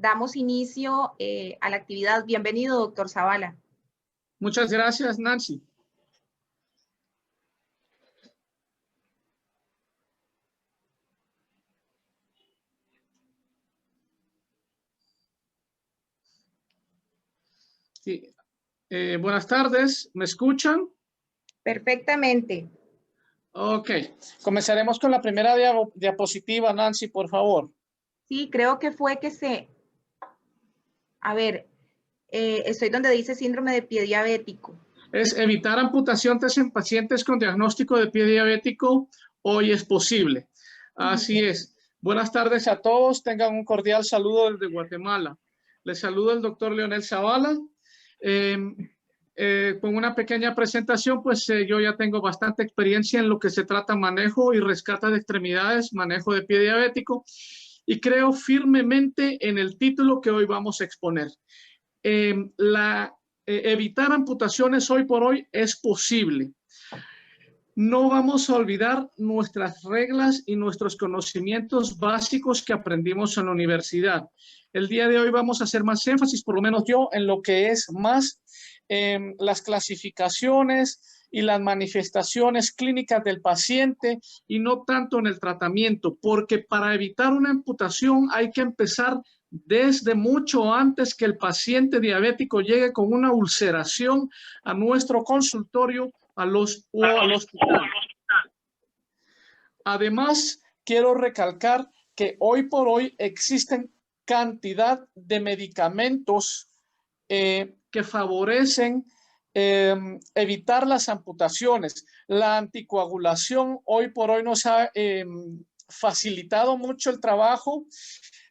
damos inicio a la actividad. Bienvenido, doctor Zavala. Muchas gracias, Nancy. Sí. Buenas tardes, ¿me escuchan? Perfectamente. Ok, comenzaremos con la primera diapositiva, Nancy, por favor. Sí, creo que fue que a ver, estoy donde dice síndrome de pie diabético. Es evitar amputaciones en pacientes con diagnóstico de pie diabético. Hoy es posible. Así es. Buenas tardes a todos. Tengan un cordial saludo desde Guatemala. Les saluda el doctor Leonel Zavala. Con una pequeña presentación, pues yo ya tengo bastante experiencia en lo que se trata manejo y rescate de extremidades, manejo de pie diabético, y creo firmemente en el título que hoy vamos a exponer. Evitar amputaciones hoy por hoy es posible. No vamos a olvidar nuestras reglas y nuestros conocimientos básicos que aprendimos en la universidad. El día de hoy vamos a hacer más énfasis, por lo menos yo, en lo que es más las clasificaciones y las manifestaciones clínicas del paciente y no tanto en el tratamiento, porque para evitar una amputación hay que empezar desde mucho antes que el paciente diabético llegue con una ulceración a nuestro consultorio al hospital. Además, quiero recalcar que hoy por hoy existen cantidad de medicamentos que favorecen evitar las amputaciones. La anticoagulación hoy por hoy nos ha facilitado mucho el trabajo.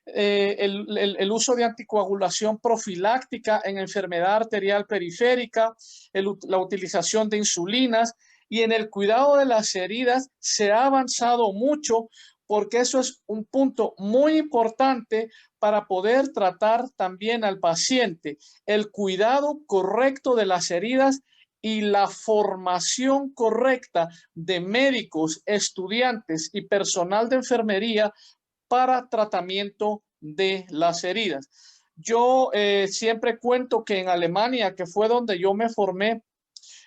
El uso de anticoagulación profiláctica en enfermedad arterial periférica, la utilización de insulinas, y en el cuidado de las heridas se ha avanzado mucho, porque eso es un punto muy importante para poder tratar también al paciente. El cuidado correcto de las heridas y la formación correcta de médicos, estudiantes y personal de enfermería para tratamiento de las heridas. Yo siempre cuento que en Alemania, que fue donde yo me formé,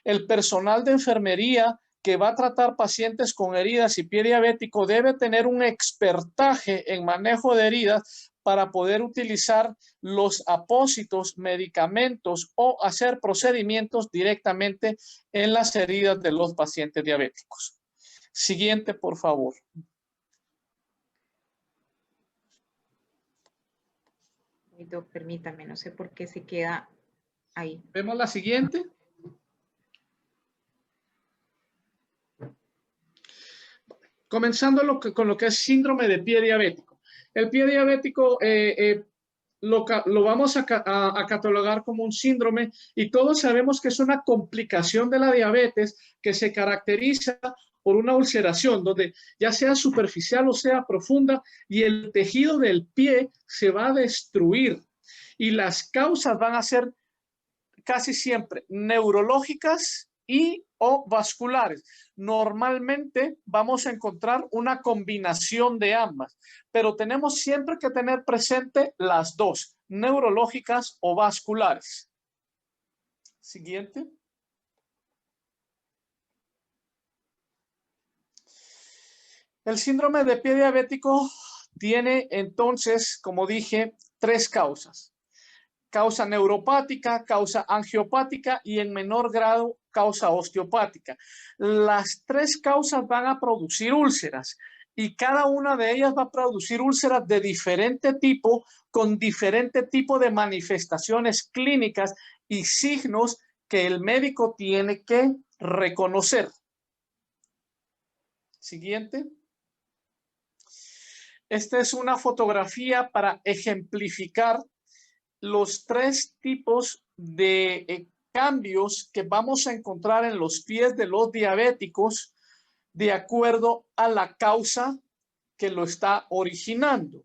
el personal de enfermería que va a tratar pacientes con heridas y pie diabético debe tener un expertaje en manejo de heridas para poder utilizar los apósitos, medicamentos o hacer procedimientos directamente en las heridas de los pacientes diabéticos. Siguiente, por favor. Permítame, no sé por qué se queda ahí. Vemos la siguiente. Comenzando con lo que es síndrome de pie diabético. El pie diabético lo vamos a catalogar como un síndrome, y todos sabemos que es una complicación de la diabetes que se caracteriza por una ulceración, donde ya sea superficial o sea profunda, y el tejido del pie se va a destruir. Y las causas van a ser casi siempre neurológicas y o vasculares. Normalmente vamos a encontrar una combinación de ambas, pero tenemos siempre que tener presente las dos, neurológicas o vasculares. Siguiente. El síndrome de pie diabético tiene entonces, como dije, tres causas. Causa neuropática, causa angiopática y en menor grado causa osteopática. Las tres causas van a producir úlceras, y cada una de ellas va a producir úlceras de diferente tipo, con diferente tipo de manifestaciones clínicas y signos que el médico tiene que reconocer. Siguiente. Esta es una fotografía para ejemplificar los tres tipos de cambios que vamos a encontrar en los pies de los diabéticos de acuerdo a la causa que lo está originando.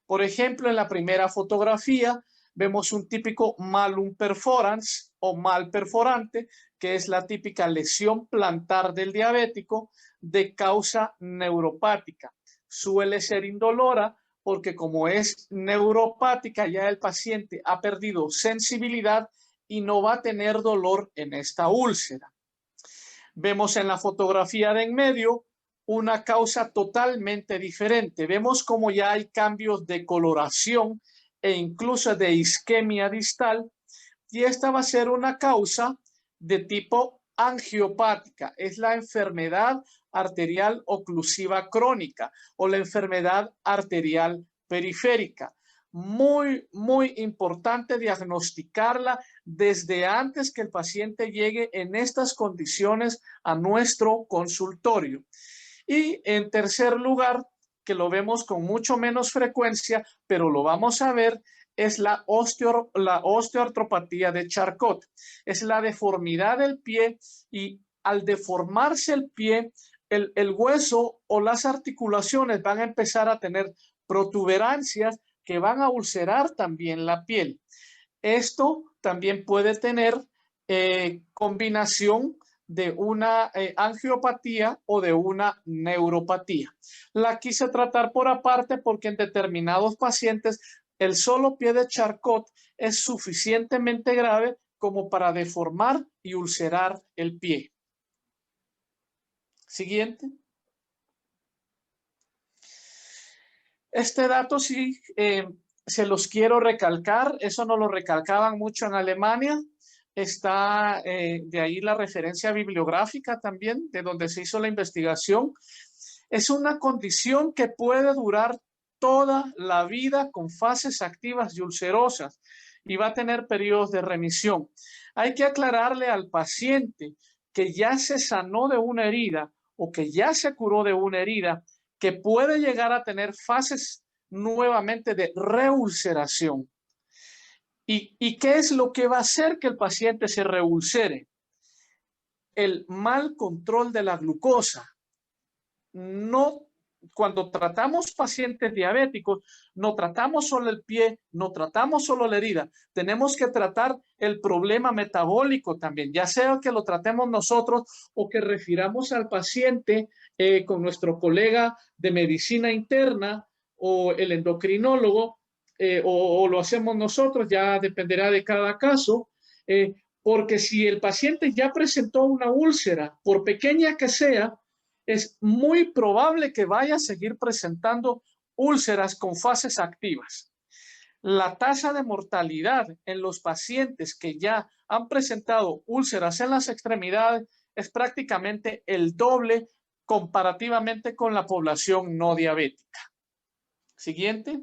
Por ejemplo, en la primera fotografía vemos un típico malum perforans o mal perforante, que es la típica lesión plantar del diabético de causa neuropática. Suele ser indolora porque como es neuropática, ya el paciente ha perdido sensibilidad y no va a tener dolor en esta úlcera. Vemos en la fotografía de en medio una causa totalmente diferente. Vemos como ya hay cambios de coloración e incluso de isquemia distal, y esta va a ser una causa de tipo angiopática. Es la enfermedad arterial oclusiva crónica o la enfermedad arterial periférica. Muy, muy importante diagnosticarla desde antes que el paciente llegue en estas condiciones a nuestro consultorio. Y en tercer lugar, que lo vemos con mucho menos frecuencia, pero lo vamos a ver, es la osteoartropatía de Charcot. Es la deformidad del pie, y al deformarse el pie, el hueso o las articulaciones van a empezar a tener protuberancias que van a ulcerar también la piel. Esto también puede tener combinación de una angiopatía o de una neuropatía. La quise tratar por aparte porque en determinados pacientes el solo pie de Charcot es suficientemente grave como para deformar y ulcerar el pie. Siguiente. Este dato sí se los quiero recalcar, eso nos lo recalcaban mucho en Alemania. Está de ahí la referencia bibliográfica también, de donde se hizo la investigación. Es una condición que puede durar toda la vida con fases activas y ulcerosas y va a tener periodos de remisión. Hay que aclararle al paciente que ya se sanó de una herida o que ya se curó de una herida, que puede llegar a tener fases nuevamente de reulceración. ¿Y qué es lo que va a hacer que el paciente se reulcere? El mal control de la glucosa. No, cuando tratamos pacientes diabéticos, no tratamos solo el pie, no tratamos solo la herida. Tenemos que tratar el problema metabólico también, ya sea que lo tratemos nosotros o que refiramos al paciente con nuestro colega de medicina interna o el endocrinólogo, o lo hacemos nosotros, ya dependerá de cada caso, porque si el paciente ya presentó una úlcera, por pequeña que sea, es muy probable que vaya a seguir presentando úlceras con fases activas. La tasa de mortalidad en los pacientes que ya han presentado úlceras en las extremidades es prácticamente el doble comparativamente con la población no diabética. Siguiente.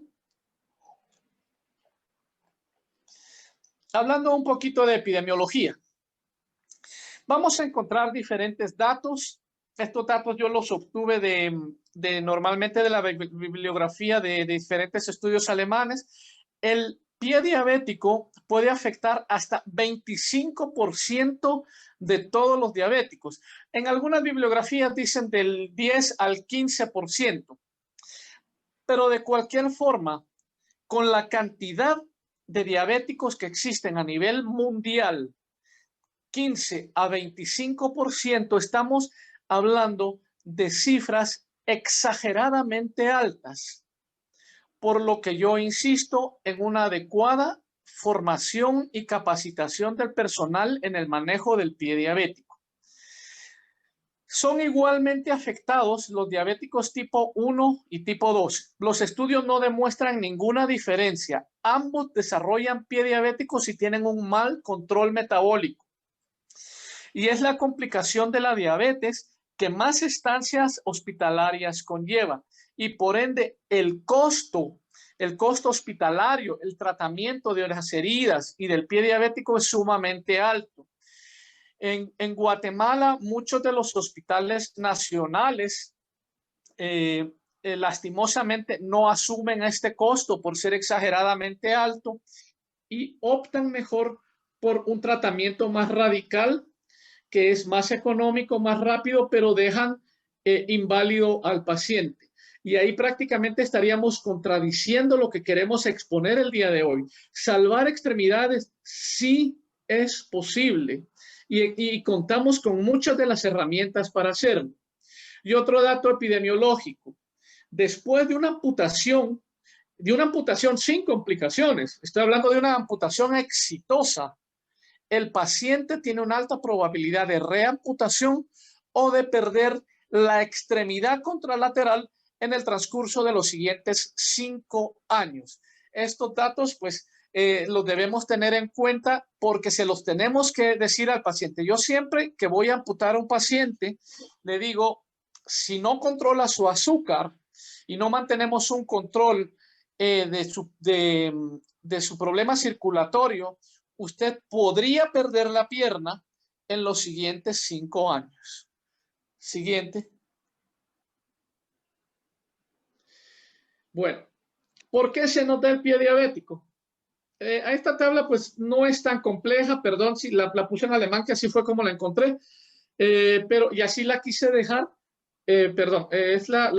Hablando un poquito de epidemiología, vamos a encontrar diferentes datos. Estos datos yo los obtuve normalmente de la bibliografía de diferentes estudios alemanes. El pie diabético puede afectar hasta 25% de todos los diabéticos. En algunas bibliografías dicen del 10 al 15%. Pero de cualquier forma, con la cantidad de diabéticos que existen a nivel mundial, 15 a 25%, estamos hablando de cifras exageradamente altas, por lo que yo insisto en una adecuada formación y capacitación del personal en el manejo del pie diabético. Son igualmente afectados los diabéticos tipo 1 y tipo 2. Los estudios no demuestran ninguna diferencia. Ambos desarrollan pie diabético si tienen un mal control metabólico. Y es la complicación de la diabetes que más estancias hospitalarias conlleva. Y por ende, el costo hospitalario, el tratamiento de las heridas y del pie diabético es sumamente alto. En Guatemala, muchos de los hospitales nacionales lastimosamente no asumen este costo por ser exageradamente alto y optan mejor por un tratamiento más radical, que es más económico, más rápido, pero dejan inválido al paciente. Y ahí prácticamente estaríamos contradiciendo lo que queremos exponer el día de hoy. Salvar extremidades sí es posible. Y contamos con muchas de las herramientas para hacerlo. Y otro dato epidemiológico. Después de una amputación, de una amputación sin complicaciones, estoy hablando de una amputación exitosa, el paciente tiene una alta probabilidad de reamputación o de perder la extremidad contralateral en el transcurso de los siguientes 5 años. Estos datos, pues, los debemos tener en cuenta porque se los tenemos que decir al paciente. Yo siempre que voy a amputar a un paciente, le digo, si no controla su azúcar y no mantenemos un control de su problema circulatorio, usted podría perder la pierna en los siguientes 5 años. Siguiente. Bueno, ¿por qué se nota el pie diabético? A esta tabla pues no es tan compleja, perdón si la puse en alemán, que así fue como la encontré, pero y así la quise dejar, perdón, es la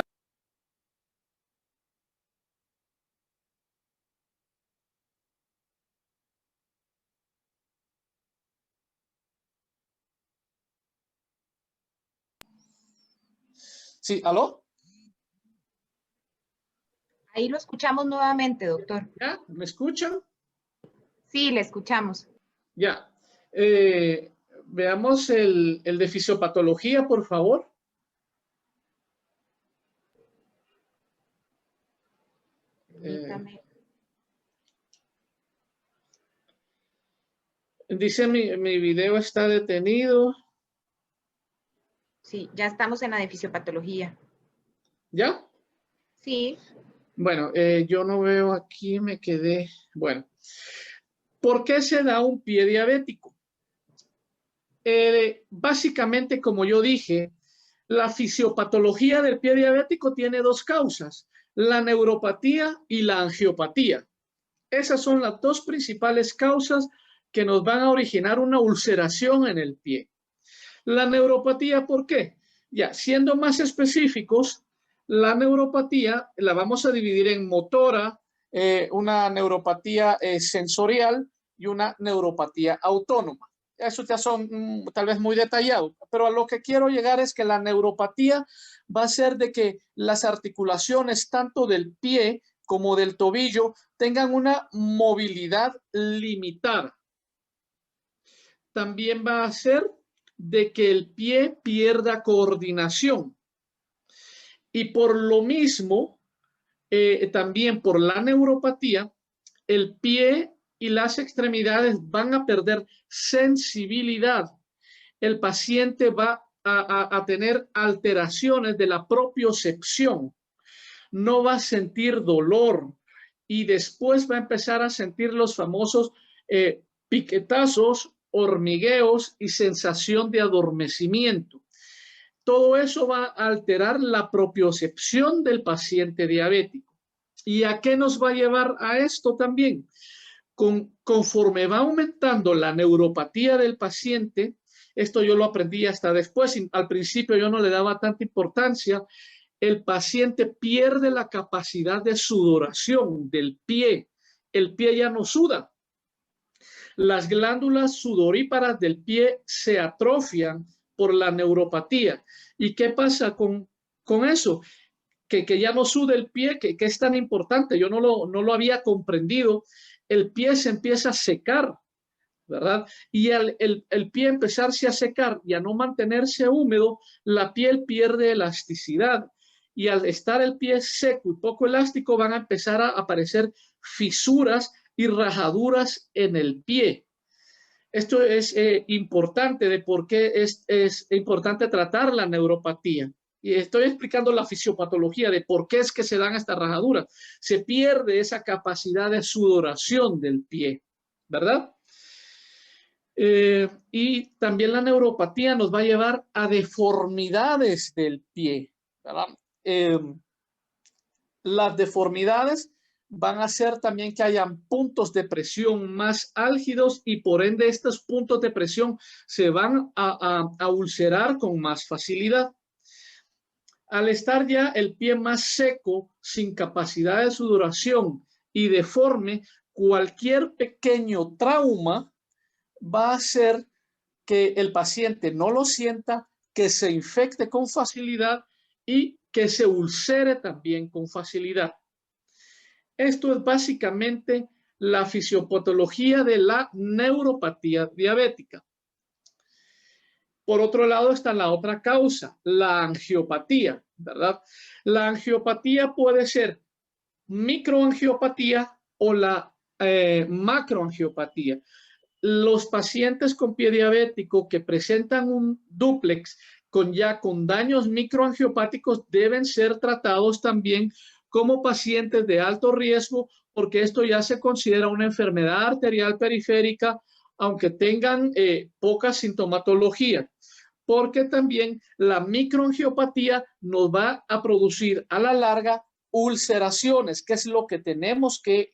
Sí, ¿aló? Ahí lo escuchamos nuevamente, doctor. ¿Ya? ¿Me escuchan? Sí, le escuchamos. Ya. Veamos el de fisiopatología, por favor. Permítame. Dice mi video está detenido. Sí, ya estamos en la de fisiopatología. ¿Ya? Sí. Bueno, yo no veo aquí, me quedé. Bueno, ¿por qué se da un pie diabético? Básicamente, como yo dije, la fisiopatología del pie diabético tiene 2 causas, la neuropatía y la angiopatía. Esas son las 2 principales causas que nos van a originar una ulceración en el pie. La neuropatía, ¿por qué? Ya, siendo más específicos, la neuropatía la vamos a dividir en motora, una neuropatía sensorial y una neuropatía autónoma. Eso ya son tal vez muy detallados, pero a lo que quiero llegar es que la neuropatía va a ser de que las articulaciones tanto del pie como del tobillo tengan una movilidad limitada. También va a ser de que el pie pierda coordinación. Y por lo mismo, también por la neuropatía, el pie y las extremidades van a perder sensibilidad. El paciente va a tener alteraciones de la propiocepción. No va a sentir dolor y después va a empezar a sentir los famosos piquetazos, hormigueos y sensación de adormecimiento. Todo eso va a alterar la propiocepción del paciente diabético. ¿Y a qué nos va a llevar a esto también? Conforme va aumentando la neuropatía del paciente, esto yo lo aprendí hasta después, al principio yo no le daba tanta importancia, el paciente pierde la capacidad de sudoración del pie, el pie ya no suda. Las glándulas sudoríparas del pie se atrofian por la neuropatía. ¿Y qué pasa con eso? Que ya no suda el pie, que es tan importante. Yo no lo había comprendido. El pie se empieza a secar, ¿verdad? Y al el pie empezarse a secar y a no mantenerse húmedo, la piel pierde elasticidad. Y al estar el pie seco y poco elástico, van a empezar a aparecer fisuras y rajaduras en el pie. Esto es importante de por qué es importante tratar la neuropatía. Y estoy explicando la fisiopatología de por qué es que se dan estas rajaduras. Se pierde esa capacidad de sudoración del pie, ¿verdad? Y también la neuropatía nos va a llevar a deformidades del pie, ¿verdad? Las deformidades van a hacer también que hayan puntos de presión más álgidos y por ende estos puntos de presión se van a ulcerar con más facilidad. Al estar ya el pie más seco, sin capacidad de sudoración y deforme, cualquier pequeño trauma va a hacer que el paciente no lo sienta, que se infecte con facilidad y que se ulcere también con facilidad. Esto es básicamente la fisiopatología de la neuropatía diabética. Por otro lado está la otra causa, la angiopatía, ¿verdad? La angiopatía puede ser microangiopatía o la macroangiopatía. Los pacientes con pie diabético que presentan un dúplex con daños microangiopáticos deben ser tratados también como pacientes de alto riesgo, porque esto ya se considera una enfermedad arterial periférica, aunque tengan poca sintomatología, porque también la microangiopatía nos va a producir a la larga ulceraciones, que es lo que tenemos que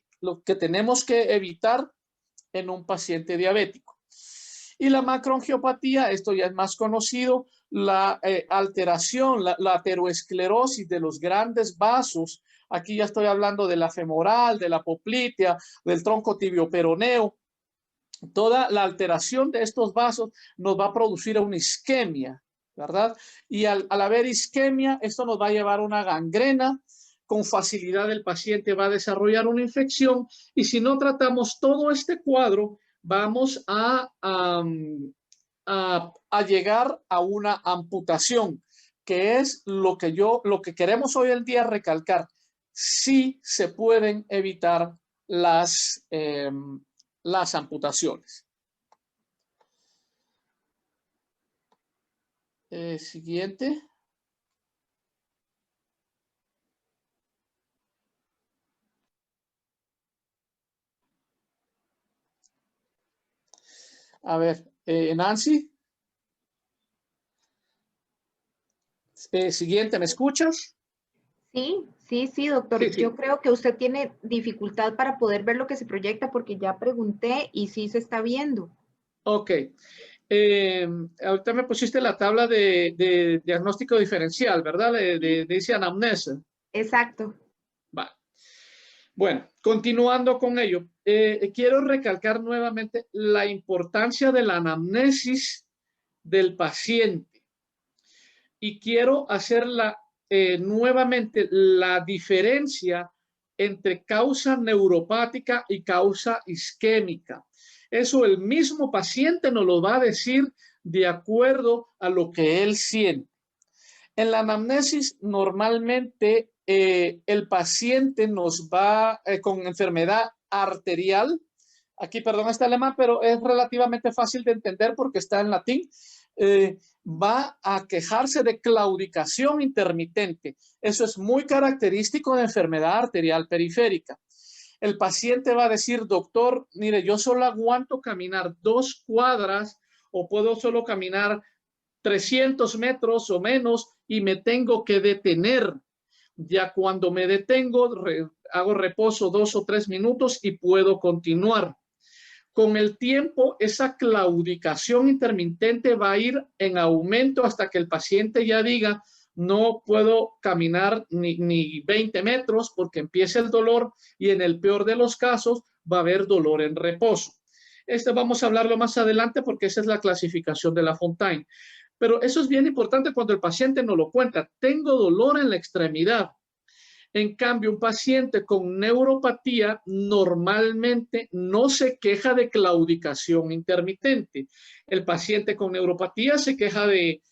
evitar en un paciente diabético. Y la macroangiopatía, esto ya es más conocido, la alteración, la ateroesclerosis de los grandes vasos. Aquí ya estoy hablando de la femoral, de la poplitea, del tronco tibio-peroneo. Toda la alteración de estos vasos nos va a producir una isquemia, ¿verdad? Y al haber isquemia, esto nos va a llevar a una gangrena. Con facilidad el paciente va a desarrollar una infección y si no tratamos todo este cuadro, vamos a llegar a una amputación, que es lo que queremos hoy en día recalcar. Sí se pueden evitar las amputaciones. Siguiente. A ver, Nancy. Siguiente, ¿me escuchas? Sí, doctor. Sí, Yo sí. creo que usted tiene dificultad para poder ver lo que se proyecta porque ya pregunté y sí se está viendo. Ok. Ahorita me pusiste la tabla de diagnóstico diferencial, ¿verdad? Dice anamnesia. Exacto. Vale. Bueno, continuando con ello, quiero recalcar nuevamente la importancia de la anamnesis del paciente y quiero hacer nuevamente la diferencia entre causa neuropática y causa isquémica. Eso el mismo paciente nos lo va a decir de acuerdo a lo que él siente. En la anamnesis, normalmente el paciente nos va con enfermedad arterial. Aquí, perdón, está alemán, pero es relativamente fácil de entender porque está en latín. Va a quejarse de claudicación intermitente. Eso es muy característico de enfermedad arterial periférica. El paciente va a decir, doctor, mire, yo solo aguanto caminar 2 cuadras o puedo solo caminar 300 metros o menos y me tengo que detener. Ya cuando me detengo, hago reposo 2 o 3 minutos y puedo continuar. Con el tiempo, esa claudicación intermitente va a ir en aumento hasta que el paciente ya diga, no puedo caminar ni 20 metros porque empieza el dolor y en el peor de los casos va a haber dolor en reposo. Vamos a hablarlo más adelante porque esa es la clasificación de la Fontaine. Pero eso es bien importante cuando el paciente nos lo cuenta. Tengo dolor en la extremidad. En cambio, un paciente con neuropatía normalmente no se queja de claudicación intermitente. El paciente con neuropatía se queja de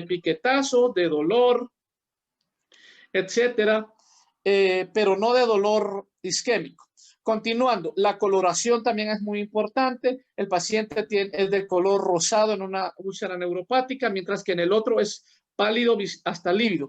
piquetazo, de dolor, etcétera, pero no de dolor isquémico. Continuando, la coloración también es muy importante. El paciente es de color rosado en una úlcera neuropática, mientras que en el otro es pálido hasta lívido.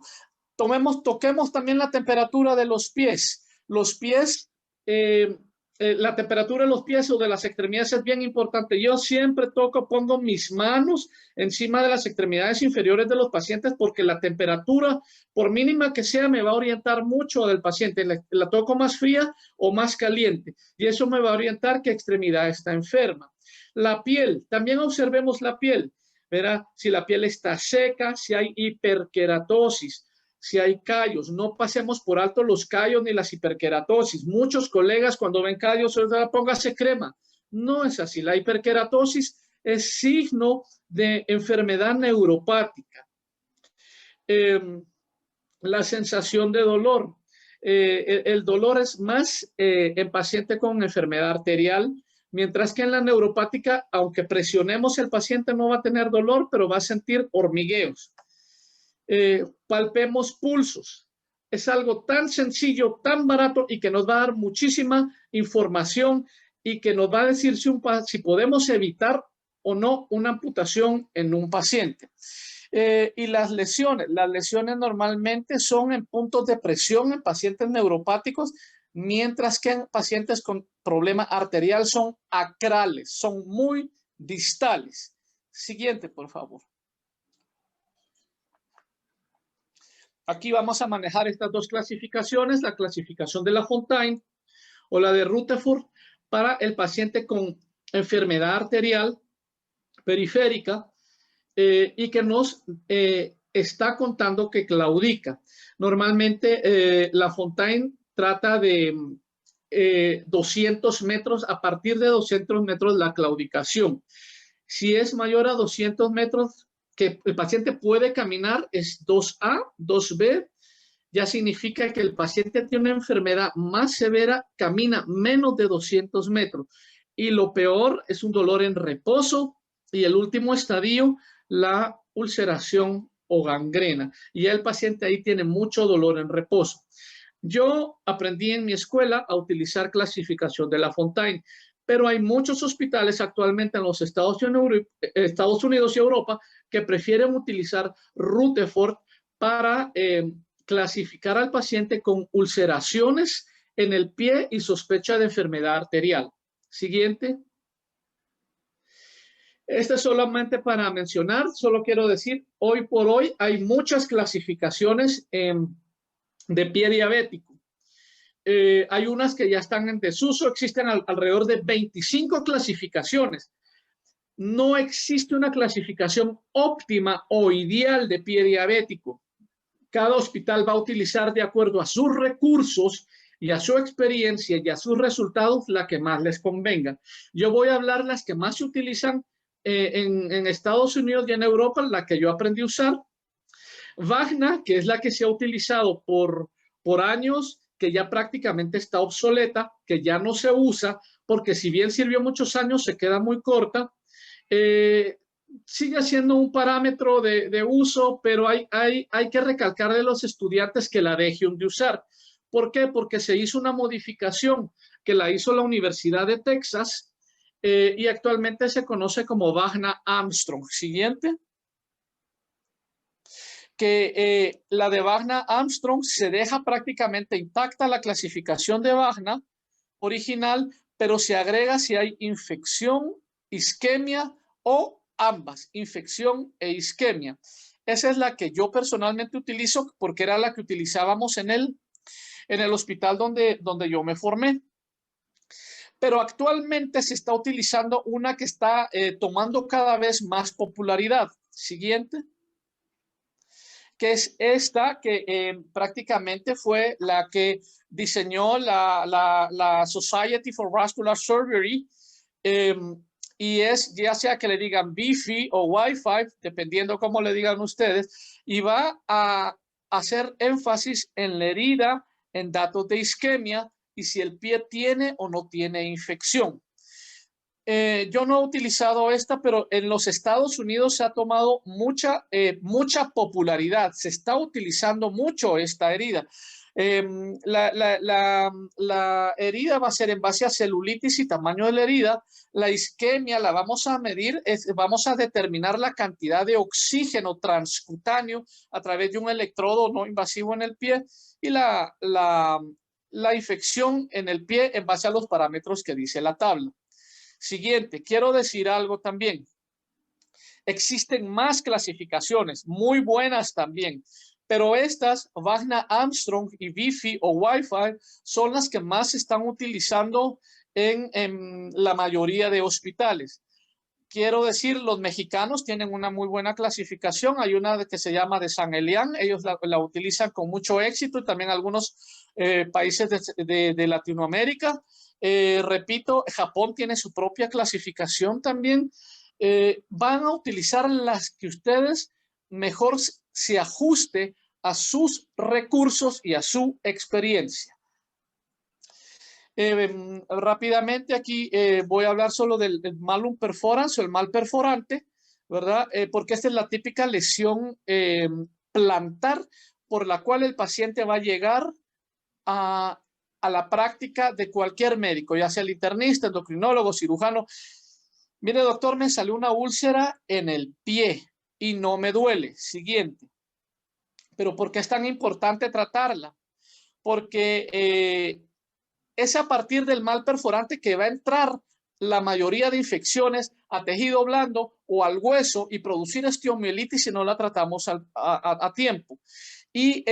Toquemos también la temperatura de los pies. Los pies, la temperatura de los pies o de las extremidades es bien importante. Yo siempre pongo mis manos encima de las extremidades inferiores de los pacientes porque la temperatura, por mínima que sea, me va a orientar mucho del paciente. La toco más fría o más caliente y eso me va a orientar qué extremidad está enferma. La piel, también observemos la piel. Verá si la piel está seca, si hay hiperkeratosis, si hay callos. No pasemos por alto los callos ni las hiperkeratosis. Muchos colegas cuando ven callos, póngase crema. No es así. La hiperkeratosis es signo de enfermedad neuropática. La sensación de dolor. el dolor es más en paciente con enfermedad arterial, mientras que en la neuropática, aunque presionemos, el paciente no va a tener dolor, pero va a sentir hormigueos. Palpemos pulsos. Es algo tan sencillo, tan barato y que nos va a dar muchísima información y que nos va a decir si podemos evitar o no una amputación en un paciente. Y las lesiones normalmente son en puntos de presión en pacientes neuropáticos, mientras que en pacientes con problema arterial son acrales, son muy distales. Siguiente, por favor. Aquí vamos a manejar estas dos clasificaciones, la clasificación de Lafontaine o la de Rutherford para el paciente con enfermedad arterial periférica y que nos está contando que claudica. Normalmente Lafontaine trata de 200 metros, a partir de 200 metros la claudicación. Si es mayor a 200 metros que el paciente puede caminar, es 2A, 2B, ya significa que el paciente tiene una enfermedad más severa, camina menos de 200 metros. Y lo peor es un dolor en reposo y el último estadio, la ulceración o gangrena. Y el paciente ahí tiene mucho dolor en reposo. Yo aprendí en mi escuela a utilizar clasificación de Lafontaine, pero hay muchos hospitales actualmente en los Estados Unidos y Europa que prefieren utilizar Rutherford para clasificar al paciente con ulceraciones en el pie y sospecha de enfermedad arterial. Siguiente. Este es solamente para mencionar, solo quiero decir, hoy por hoy hay muchas clasificaciones de pie diabético. Hay unas que ya están en desuso, existen alrededor de 25 clasificaciones. No existe una clasificación óptima o ideal de pie diabético. Cada hospital va a utilizar de acuerdo a sus recursos y a su experiencia y a sus resultados la que más les convenga. Yo voy a hablar las que más se utilizan en Estados Unidos y en Europa, la que yo aprendí a usar. Vagna, que es la que se ha utilizado por años, que ya prácticamente está obsoleta, que ya no se usa, porque si bien sirvió muchos años, se queda muy corta. Sigue siendo un parámetro de uso, pero hay que recalcar de los estudiantes que la dejen de usar. ¿Por qué? Porque se hizo una modificación que la hizo la Universidad de Texas y actualmente se conoce como Vagna Armstrong. Siguiente. Que la de Vagna Armstrong se deja prácticamente intacta la clasificación de Vagna original, pero se agrega si hay infección, isquemia o ambas, infección e isquemia. Esa es la que yo personalmente utilizo porque era la que utilizábamos en el hospital donde yo me formé. Pero actualmente se está utilizando una que está tomando cada vez más popularidad. Siguiente. Que es esta que prácticamente fue la que diseñó la Society for Vascular Surgery y es ya sea que le digan Wi-Fi o Wi-Fi, dependiendo cómo le digan ustedes, y va a hacer énfasis en la herida, en datos de isquemia y si el pie tiene o no tiene infección. Yo no he utilizado esta, pero en los Estados Unidos se ha tomado mucha popularidad. Se está utilizando mucho esta herida. La herida va a ser en base a celulitis y tamaño de la herida. La isquemia la vamos a medir, vamos a determinar la cantidad de oxígeno transcutáneo a través de un electrodo no invasivo en el pie y la infección en el pie en base a los parámetros que dice la tabla. Siguiente, quiero decir algo también. Existen más clasificaciones, muy buenas también, pero estas, Vagna Armstrong y Wi-Fi o Wi-Fi, son las que más se están utilizando en la mayoría de hospitales. Quiero decir, los mexicanos tienen una muy buena clasificación. Hay una que se llama de San Elian. Ellos la utilizan con mucho éxito y también algunos países de Latinoamérica. Repito, Japón tiene su propia clasificación también. Van a utilizar las que ustedes mejor se ajuste a sus recursos y a su experiencia. Rápidamente aquí voy a hablar solo del malum perforans o el mal perforante, ¿verdad? Porque esta es la típica lesión plantar por la cual el paciente va a llegar a la práctica de cualquier médico, ya sea el internista, endocrinólogo, cirujano. Mire, doctor, me salió una úlcera en el pie y no me duele. Siguiente. ¿Pero por qué es tan importante tratarla? Porque es a partir del mal perforante que va a entrar la mayoría de infecciones a tejido blando o al hueso y producir osteomielitis si no la tratamos a tiempo. Y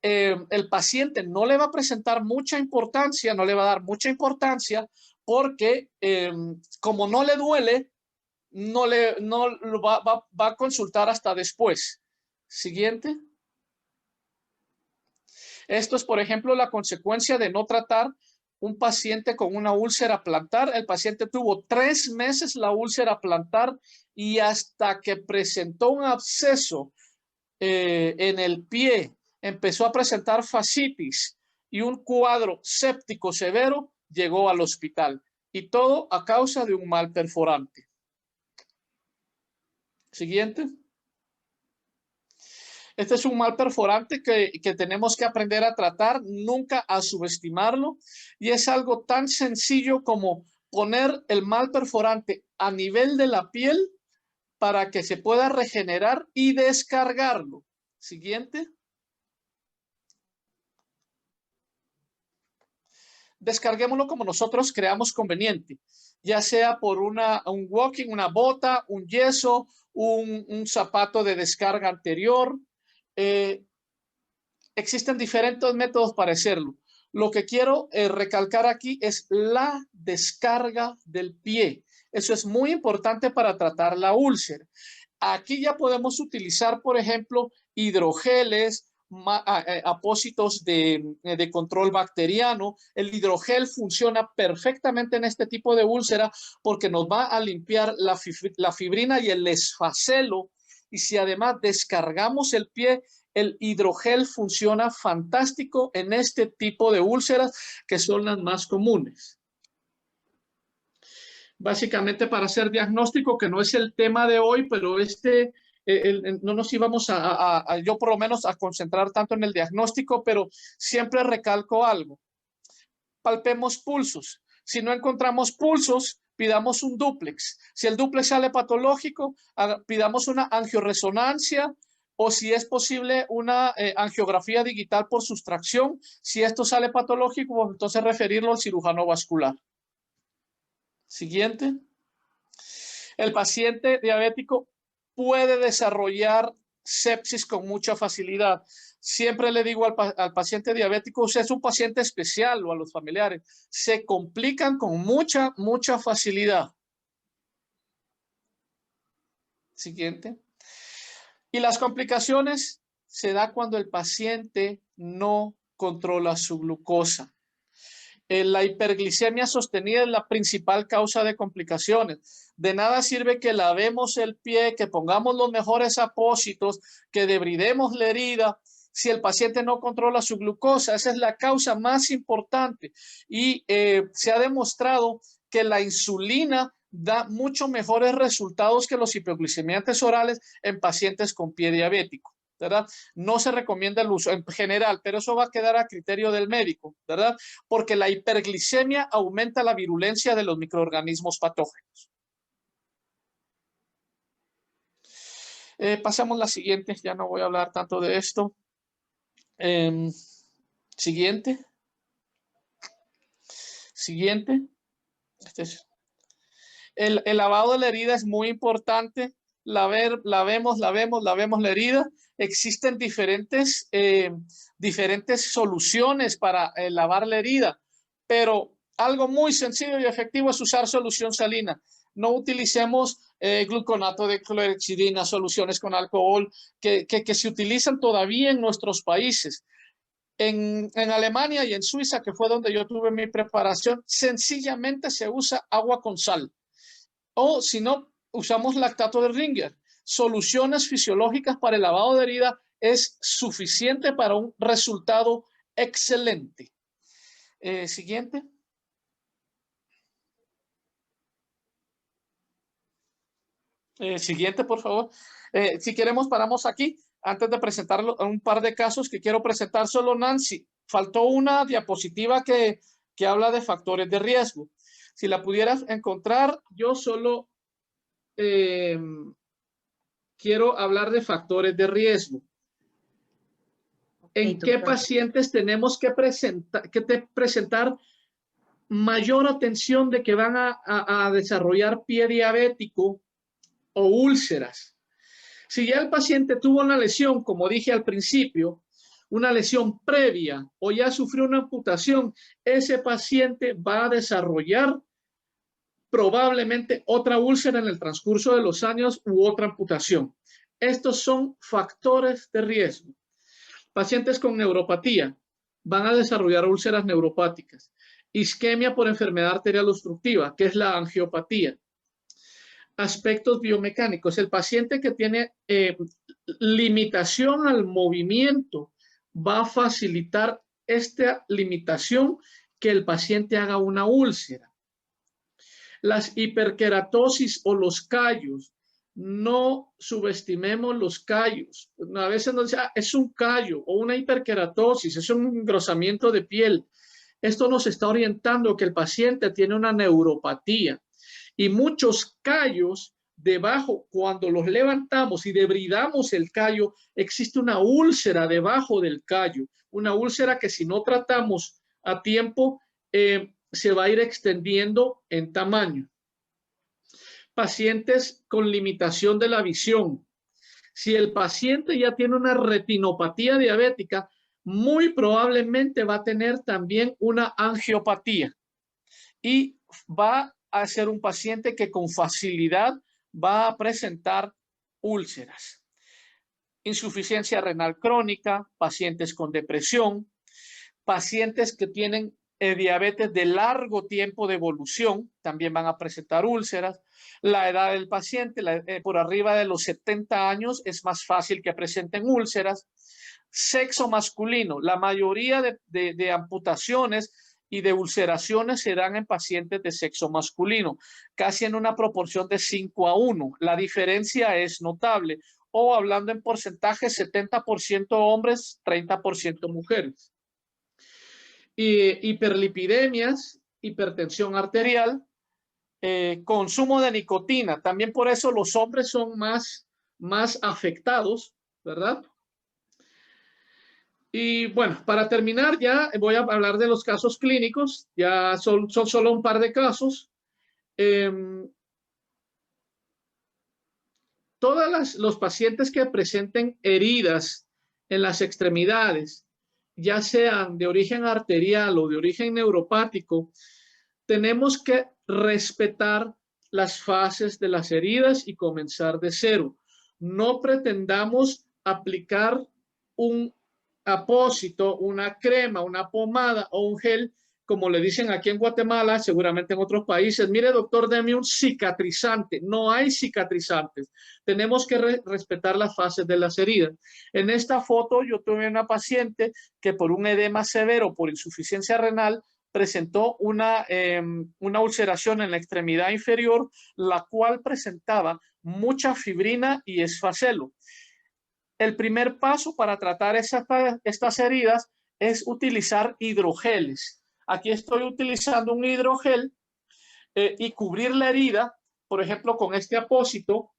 el paciente no le va a presentar mucha importancia, no le va a dar mucha importancia porque como no le duele, no va a consultar hasta después. Siguiente. Esto es, por ejemplo, la consecuencia de no tratar un paciente con una úlcera plantar. El paciente tuvo 3 meses la úlcera plantar y hasta que presentó un absceso en el pie, empezó a presentar fascitis y un cuadro séptico severo, llegó al hospital. Y todo a causa de un mal perforante. Siguiente. Este es un mal perforante que tenemos que aprender a tratar, nunca a subestimarlo. Y es algo tan sencillo como poner el mal perforante a nivel de la piel para que se pueda regenerar y descargarlo. Siguiente. Descarguémoslo como nosotros creamos conveniente, ya sea por un walking, una bota, un yeso, un zapato de descarga anterior. Existen diferentes métodos para hacerlo. Lo que quiero recalcar aquí es la descarga del pie. Eso es muy importante para tratar la úlcera. Aquí ya podemos utilizar, por ejemplo, hidrogeles, apósitos de control bacteriano. El hidrogel funciona perfectamente en este tipo de úlcera porque nos va a limpiar la fibrina y el esfacelo. Y si además descargamos el pie, el hidrogel funciona fantástico en este tipo de úlceras que son las más comunes. Básicamente para hacer diagnóstico, que no es el tema de hoy, pero no nos íbamos yo por lo menos a concentrar tanto en el diagnóstico, pero siempre recalco algo. Palpemos pulsos. Si no encontramos pulsos, pidamos un dúplex. Si el dúplex sale patológico, pidamos una angioresonancia o si es posible una angiografía digital por sustracción. Si esto sale patológico, entonces referirlo al cirujano vascular. Siguiente. El paciente diabético puede desarrollar sepsis con mucha facilidad. Siempre le digo al paciente diabético, usted es un paciente especial o a los familiares, se complican con mucha facilidad. Siguiente. Y las complicaciones se da cuando el paciente no controla su glucosa. La hiperglicemia sostenida es la principal causa de complicaciones. De nada sirve que lavemos el pie, que pongamos los mejores apósitos, que debridemos la herida, si el paciente no controla su glucosa. Esa es la causa más importante. Y se ha demostrado que la insulina da mucho mejores resultados que los hipoglicemiantes orales en pacientes con pie diabético, ¿verdad? No se recomienda el uso en general, pero eso va a quedar a criterio del médico, ¿verdad? Porque la hiperglicemia aumenta la virulencia de los microorganismos patógenos. Pasamos a la siguiente, ya no voy a hablar tanto de esto. Siguiente. Siguiente. El lavado de la herida es muy importante. Lavemos la herida. Existen diferentes soluciones para lavar la herida, pero algo muy sencillo y efectivo es usar solución salina. No utilicemos gluconato de clorhexidina, soluciones con alcohol que se utilizan todavía en nuestros países. En Alemania y en Suiza, que fue donde yo tuve mi preparación, sencillamente se usa agua con sal. O si no, usamos lactato de Ringer. Soluciones fisiológicas para el lavado de herida es suficiente para un resultado excelente. Siguiente. Siguiente, por favor. Si queremos, paramos aquí. Antes de presentar un par de casos que quiero presentar solo, Nancy, faltó una diapositiva que habla de factores de riesgo. Si la pudieras encontrar, yo solo quiero hablar de factores de riesgo. ¿En qué pacientes tenemos que presentar mayor atención de que van a desarrollar pie diabético o úlceras? Si ya el paciente tuvo una lesión, como dije al principio, una lesión previa o ya sufrió una amputación, ese paciente va a desarrollar probablemente otra úlcera en el transcurso de los años u otra amputación. Estos son factores de riesgo. Pacientes con neuropatía van a desarrollar úlceras neuropáticas. Isquemia por enfermedad arterial obstructiva, que es la angiopatía. Aspectos biomecánicos. El paciente que tiene limitación al movimiento va a facilitar esta limitación que el paciente haga una úlcera. Las hiperkeratosis o los callos. No subestimemos los callos. A veces nos dice, es un callo o una hiperkeratosis, es un engrosamiento de piel. Esto nos está orientando que el paciente tiene una neuropatía. Y muchos callos debajo, cuando los levantamos y debridamos el callo, existe una úlcera debajo del callo. Una úlcera que si no tratamos a tiempo, se va a ir extendiendo en tamaño. Pacientes con limitación de la visión. Si el paciente ya tiene una retinopatía diabética, muy probablemente va a tener también una angiopatía y va a ser un paciente que con facilidad va a presentar úlceras. Insuficiencia renal crónica, pacientes con depresión, pacientes que tienen diabetes de largo tiempo de evolución, también van a presentar úlceras. La edad del paciente, por arriba de los 70 años, es más fácil que presenten úlceras. Sexo masculino, la mayoría de amputaciones y de ulceraciones se dan en pacientes de sexo masculino, casi en una proporción de 5:1. La diferencia es notable. O hablando en porcentaje, 70% hombres, 30% mujeres. Y hiperlipidemias, hipertensión arterial, consumo de nicotina. También por eso los hombres son más afectados, ¿verdad? Y bueno, para terminar ya voy a hablar de los casos clínicos. Ya son solo un par de casos. Todos los pacientes que presenten heridas en las extremidades, ya sean de origen arterial o de origen neuropático, tenemos que respetar las fases de las heridas y comenzar de cero. No pretendamos aplicar un apósito, una crema, una pomada o un gel, como le dicen aquí en Guatemala, seguramente en otros países. Mire, doctor, deme un cicatrizante. No hay cicatrizantes. Tenemos que respetar las fases de las heridas. En esta foto yo tuve una paciente que por un edema severo, por insuficiencia renal, presentó una ulceración en la extremidad inferior, la cual presentaba mucha fibrina y esfacelo. El primer paso para tratar estas heridas es utilizar hidrogeles. Aquí estoy utilizando un hidrogel y cubrir la herida, por ejemplo, con este apósito,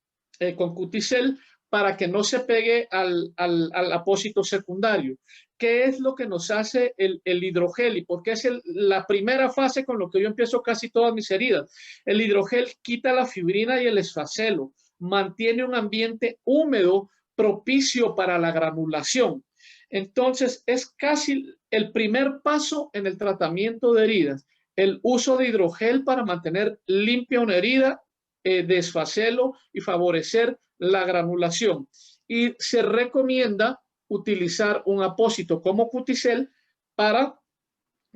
con Cuticel, para que no se pegue al apósito secundario. ¿Qué es lo que nos hace el hidrogel? Y porque es la primera fase con lo que yo empiezo casi todas mis heridas. El hidrogel quita la fibrina y el esfacelo, mantiene un ambiente húmedo propicio para la granulación. Entonces, es casi el primer paso en el tratamiento de heridas, el uso de hidrogel para mantener limpia una herida, desfacelo y favorecer la granulación. Y se recomienda utilizar un apósito como Cuticel para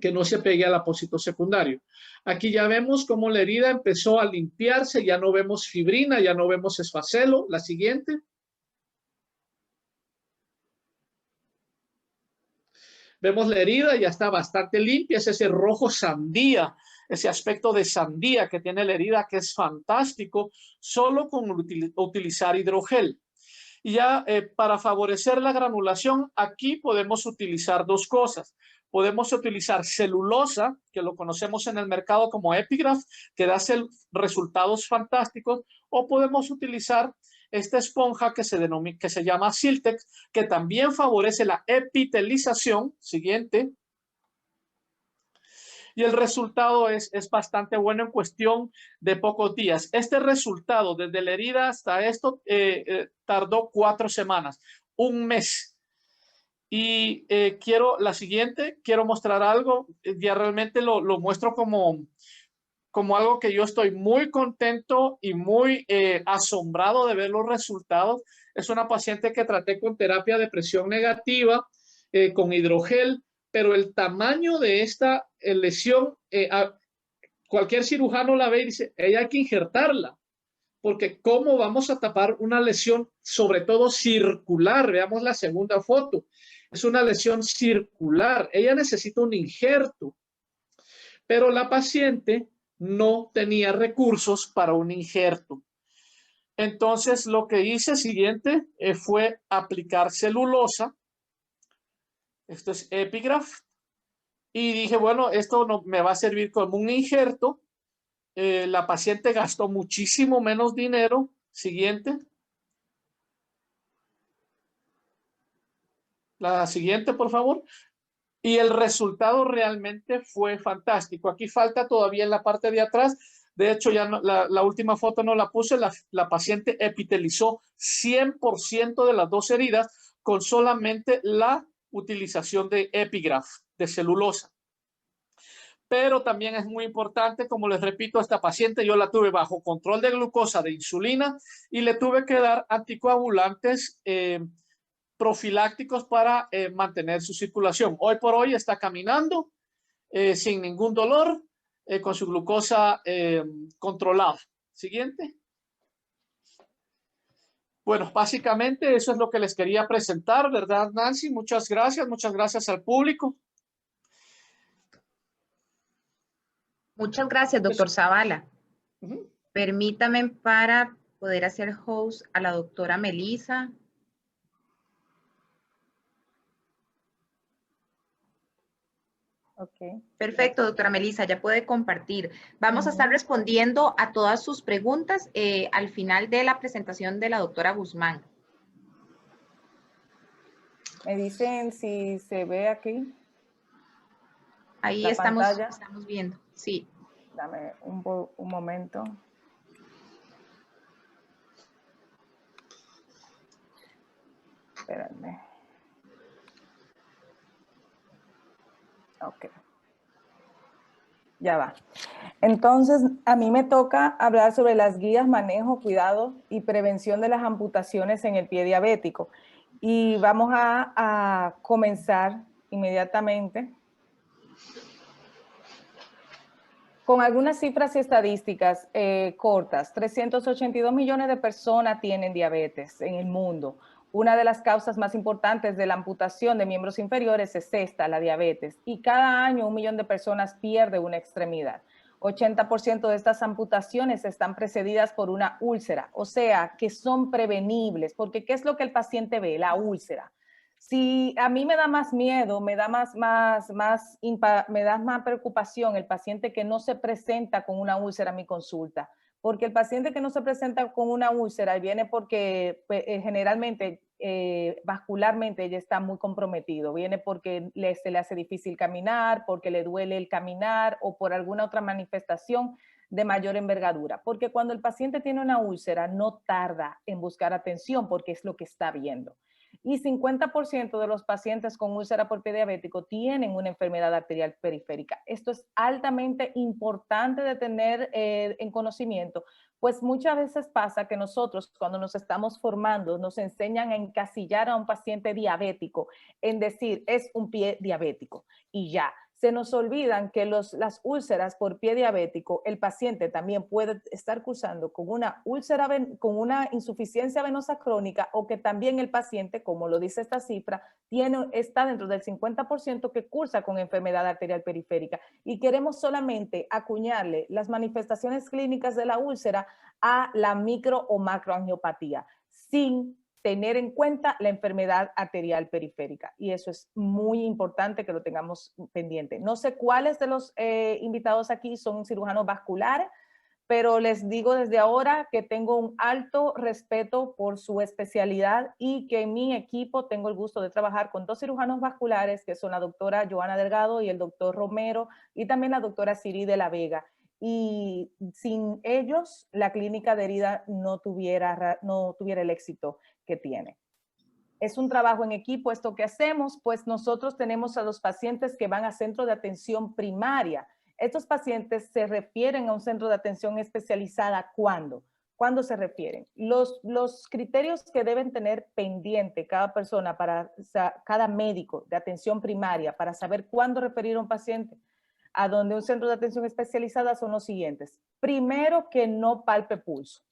que no se pegue al apósito secundario. Aquí ya vemos cómo la herida empezó a limpiarse, ya no vemos fibrina, ya no vemos esfacelo. La siguiente. Vemos la herida, ya está bastante limpia, es ese rojo sandía, ese aspecto de sandía que tiene la herida, que es fantástico, solo con utilizar hidrogel. Y ya para favorecer la granulación, aquí podemos utilizar dos cosas. Podemos utilizar celulosa, que lo conocemos en el mercado como Epigraph, que da resultados fantásticos, o podemos utilizar esta esponja que se llama Siltex, que también favorece la epitelización. Siguiente. Y el resultado es bastante bueno en cuestión de pocos días. Este resultado, desde la herida hasta esto, tardó 4 semanas, un mes. Y la siguiente, quiero mostrar algo, ya realmente lo muestro como algo que yo estoy muy contento y muy asombrado de ver los resultados. Es una paciente que traté con terapia de presión negativa, con hidrogel, pero el tamaño de esta lesión, cualquier cirujano la ve y dice, ella hay que injertarla, porque ¿cómo vamos a tapar una lesión, sobre todo circular? Veamos la segunda foto. Es una lesión circular. Ella necesita un injerto, pero la paciente no tenía recursos para un injerto. Entonces, lo que hice siguiente fue aplicar celulosa. Esto es Epigraph. Y dije, bueno, esto no, me va a servir como un injerto. La paciente gastó muchísimo menos dinero. Siguiente. La siguiente, por favor. Y el resultado realmente fue fantástico. Aquí falta todavía en la parte de atrás. De hecho, ya no, la última foto no la puse. La paciente epitelizó 100% de las dos heridas con solamente la utilización de Epigraph, de celulosa. Pero también es muy importante, como les repito, a esta paciente yo la tuve bajo control de glucosa, de insulina, y le tuve que dar anticoagulantes profilácticos para mantener su circulación. Hoy por hoy está caminando sin ningún dolor, con su glucosa controlada. Siguiente. Bueno, básicamente eso es lo que les quería presentar, ¿verdad, Nancy? Muchas gracias al público. Muchas gracias, doctor Zavala. Uh-huh. Permítame para poder hacer host a la doctora Melissa. Okay. Perfecto, doctora Melissa, ya puede compartir. Vamos a estar respondiendo a todas sus preguntas al final de la presentación de la doctora Guzmán. Me dicen si se ve aquí. Ahí estamos viendo, sí. Dame un momento. Espérenme. Ok. Ya va. Entonces, a mí me toca hablar sobre las guías, manejo, cuidado y prevención de las amputaciones en el pie diabético. Y vamos a comenzar inmediatamente con algunas cifras y estadísticas cortas. 382 millones de personas tienen diabetes en el mundo. Una de las causas más importantes de la amputación de miembros inferiores es esta, la diabetes. Y cada año 1 millón de personas pierde una extremidad. 80% de estas amputaciones están precedidas por una úlcera, o sea, que son prevenibles, porque ¿qué es lo que el paciente ve? La úlcera. Si a mí me da más miedo, me da más preocupación el paciente que no se presenta con una úlcera a mi consulta, porque el paciente que no se presenta con una úlcera viene porque generalmente vascularmente ella está muy comprometido, viene porque se le hace difícil caminar, porque le duele el caminar o por alguna otra manifestación de mayor envergadura, porque cuando el paciente tiene una úlcera no tarda en buscar atención porque es lo que está viendo. Y 50% de los pacientes con úlcera por pie diabético tienen una enfermedad arterial periférica. Esto es altamente importante de tener en conocimiento, pues muchas veces pasa que nosotros cuando nos estamos formando nos enseñan a encasillar a un paciente diabético en decir es un pie diabético y ya. Se nos olvidan que las úlceras por pie diabético, el paciente también puede estar cursando con una úlcera, con una insuficiencia venosa crónica, o que también el paciente, como lo dice esta cifra, está dentro del 50% que cursa con enfermedad arterial periférica. Y queremos solamente acuñarle las manifestaciones clínicas de la úlcera a la micro o macroangiopatía, sin tener en cuenta la enfermedad arterial periférica. Y eso es muy importante que lo tengamos pendiente. No sé cuáles de los invitados aquí son cirujanos vasculares, pero les digo desde ahora que tengo un alto respeto por su especialidad y que en mi equipo tengo el gusto de trabajar con 2 cirujanos vasculares, que son la doctora Joana Delgado y el doctor Romero, y también la doctora Siri de la Vega. Y sin ellos, la clínica de herida no tuviera el éxito que tiene. Es un trabajo en equipo esto que hacemos, pues nosotros tenemos a los pacientes que van a centro de atención primaria. Estos pacientes se refieren a un centro de atención especializada, ¿cuándo? ¿Cuándo se refieren? Los criterios que deben tener pendiente cada persona, cada médico de atención primaria, para saber cuándo referir a un paciente a donde un centro de atención especializada son los siguientes. Primero, que no palpe pulso,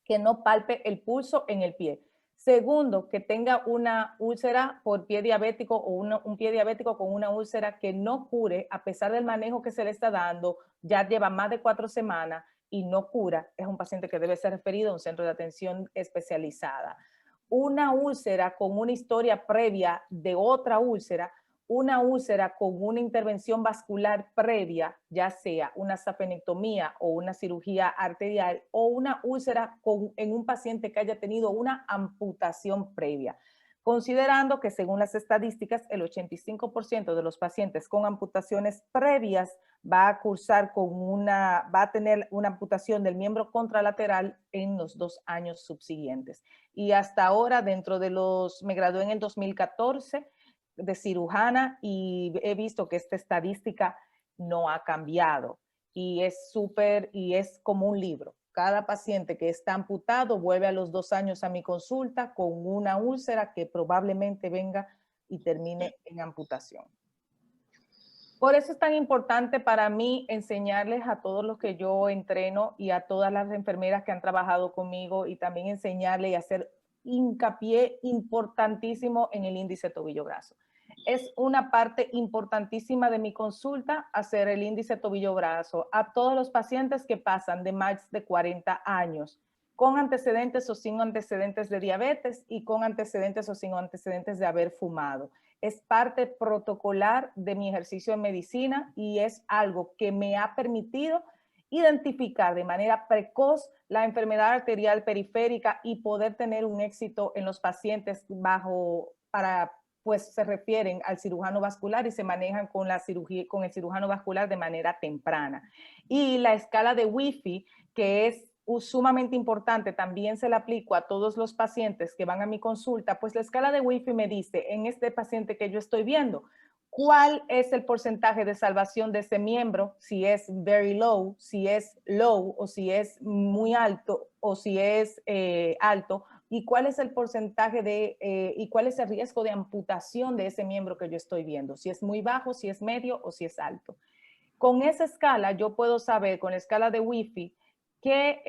que no palpe el pulso en el pie. Segundo, que tenga una úlcera por pie diabético o un pie diabético con una úlcera que no cure, a pesar del manejo que se le está dando, ya lleva más de 4 semanas y no cura, es un paciente que debe ser referido a un centro de atención especializada. Una úlcera con una historia previa de otra úlcera, una úlcera con una intervención vascular previa, ya sea una safenectomía o una cirugía arterial, o una úlcera en un paciente que haya tenido una amputación previa. Considerando que según las estadísticas, el 85% de los pacientes con amputaciones previas va a tener una amputación del miembro contralateral en los 2 años subsiguientes. Y hasta ahora, me gradué en el 2014, de cirujana, y he visto que esta estadística no ha cambiado y es como un libro. Cada paciente que está amputado vuelve a los 2 años a mi consulta con una úlcera que probablemente venga y termine en amputación. Por eso es tan importante para mí enseñarles a todos los que yo entreno y a todas las enfermeras que han trabajado conmigo, y también enseñarles y hacer hincapié importantísimo en el índice tobillo graso. Es una parte importantísima de mi consulta hacer el índice tobillo-brazo a todos los pacientes que pasan de más de 40 años, con antecedentes o sin antecedentes de diabetes y con antecedentes o sin antecedentes de haber fumado. Es parte protocolar de mi ejercicio en medicina y es algo que me ha permitido identificar de manera precoz la enfermedad arterial periférica y poder tener un éxito en los pacientes pues se refieren al cirujano vascular y se manejan con la cirugía, con el cirujano vascular de manera temprana. Y la escala de Wi-Fi, que es sumamente importante, también se la aplico a todos los pacientes que van a mi consulta, pues la escala de Wi-Fi me dice, en este paciente que yo estoy viendo, cuál es el porcentaje de salvación de ese miembro, si es very low, si es low, o si es muy alto, o si es alto, y cuál es el porcentaje y cuál es el riesgo de amputación de ese miembro que yo estoy viendo, si es muy bajo, si es medio o si es alto. Con esa escala yo puedo saber, con la escala de Wi-Fi, qué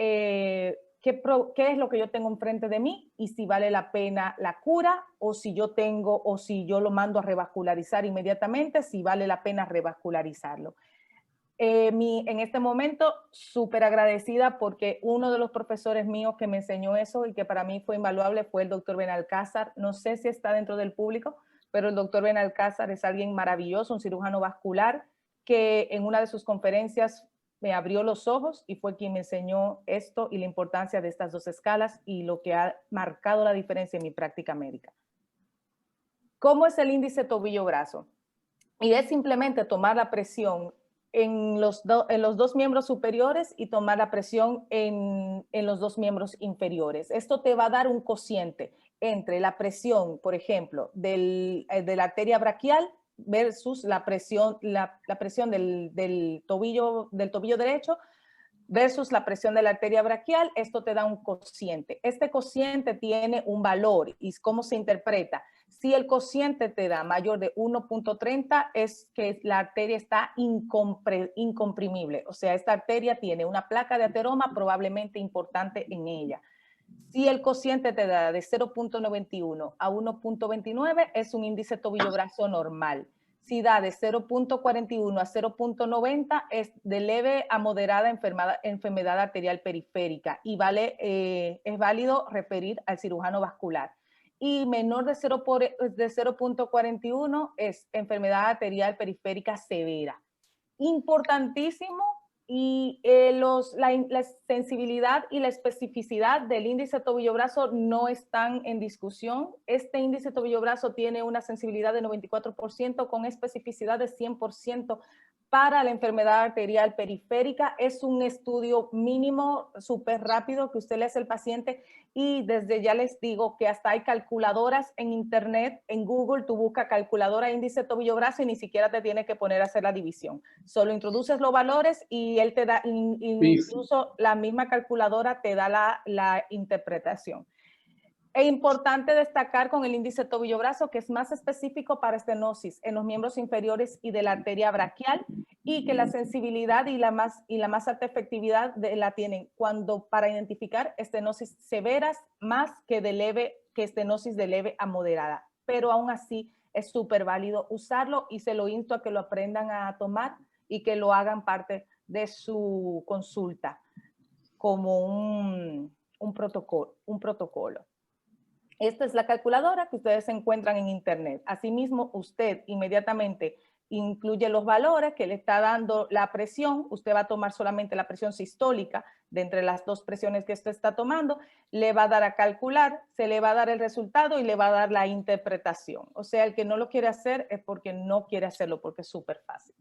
es lo que yo tengo enfrente de mí y si vale la pena la cura, o si yo lo mando a revascularizar inmediatamente, si vale la pena revascularizarlo. En este momento, súper agradecida porque uno de los profesores míos que me enseñó eso y que para mí fue invaluable fue el doctor Benalcázar. No sé si está dentro del público, pero el doctor Benalcázar es alguien maravilloso, un cirujano vascular, que en una de sus conferencias me abrió los ojos y fue quien me enseñó esto y la importancia de estas 2 escalas y lo que ha marcado la diferencia en mi práctica médica. ¿Cómo es el índice tobillo-brazo? Y es simplemente tomar la presión en los 2 miembros superiores y tomar la presión en los 2 miembros inferiores. Esto te va a dar un cociente entre la presión, por ejemplo, de la arteria braquial versus la presión del tobillo derecho versus la presión de la arteria braquial. Esto te da un cociente. Este cociente tiene un valor y cómo se interpreta. Si el cociente te da mayor de 1.30 es que la arteria está incomprimible. O sea, esta arteria tiene una placa de ateroma probablemente importante en ella. Si el cociente te da de 0.91 a 1.29 es un índice tobillo-brazo normal. Si da de 0.41 a 0.90 es de leve a moderada enfermedad arterial periférica y es válido referir al cirujano vascular. Y menor de 0.41 es enfermedad arterial periférica severa. Importantísimo, y la sensibilidad y la especificidad del índice tobillo-brazo no están en discusión. Este índice tobillo-brazo tiene una sensibilidad de 94% con especificidad de 100% para la enfermedad arterial periférica. Es un estudio mínimo, súper rápido que usted le hace al paciente y desde ya les digo que hasta hay calculadoras en internet, en Google, tú buscas calculadora índice tobillo-brazo y ni siquiera te tienes que poner a hacer la división. Solo introduces los valores y él te da, incluso la misma calculadora te da la interpretación. Es importante destacar con el índice tobillo-brazo que es más específico para estenosis en los miembros inferiores y de la arteria braquial y que la sensibilidad y la más alta efectividad la tienen para identificar estenosis severas más que estenosis de leve a moderada. Pero aún así es súper válido usarlo y se lo insto a que lo aprendan a tomar y que lo hagan parte de su consulta como un protocolo. Esta es la calculadora que ustedes encuentran en internet. Asimismo, usted inmediatamente incluye los valores que le está dando la presión. Usted va a tomar solamente la presión sistólica de entre las dos presiones que usted está tomando. Le va a dar a calcular, se le va a dar el resultado y le va a dar la interpretación. O sea, el que no lo quiere hacer es porque no quiere hacerlo, porque es súper fácil.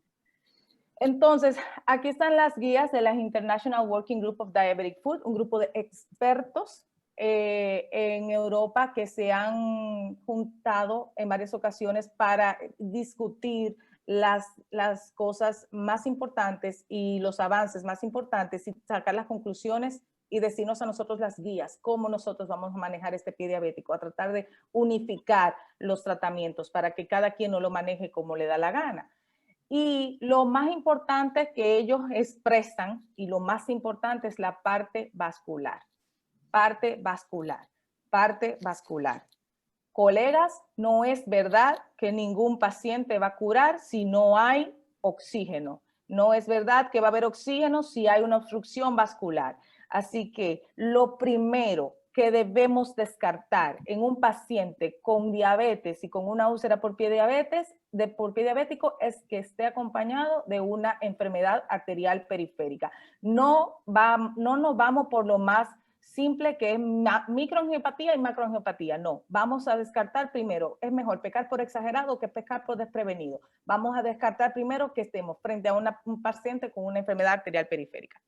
Entonces, aquí están las guías de la International Working Group of Diabetic Foot, un grupo de expertos en Europa que se han juntado en varias ocasiones para discutir las cosas más importantes y los avances más importantes y sacar las conclusiones y decirnos a nosotros las guías, cómo nosotros vamos a manejar este pie diabético, a tratar de unificar los tratamientos para que cada quien no lo maneje como le da la gana. Y lo más importante que ellos expresan y lo más importante es la parte vascular. Parte vascular. Colegas, no es verdad que ningún paciente va a curar si no hay oxígeno. No es verdad que va a haber oxígeno si hay una obstrucción vascular. Así que lo primero que debemos descartar en un paciente con diabetes y con una úlcera por pie diabético es que esté acompañado de una enfermedad arterial periférica. No nos vamos por lo más simple que es microangiopatía y macroangiopatía. No, vamos a descartar primero, es mejor pecar por exagerado que pecar por desprevenido. Vamos a descartar primero que estemos frente a un paciente con una enfermedad arterial periférica.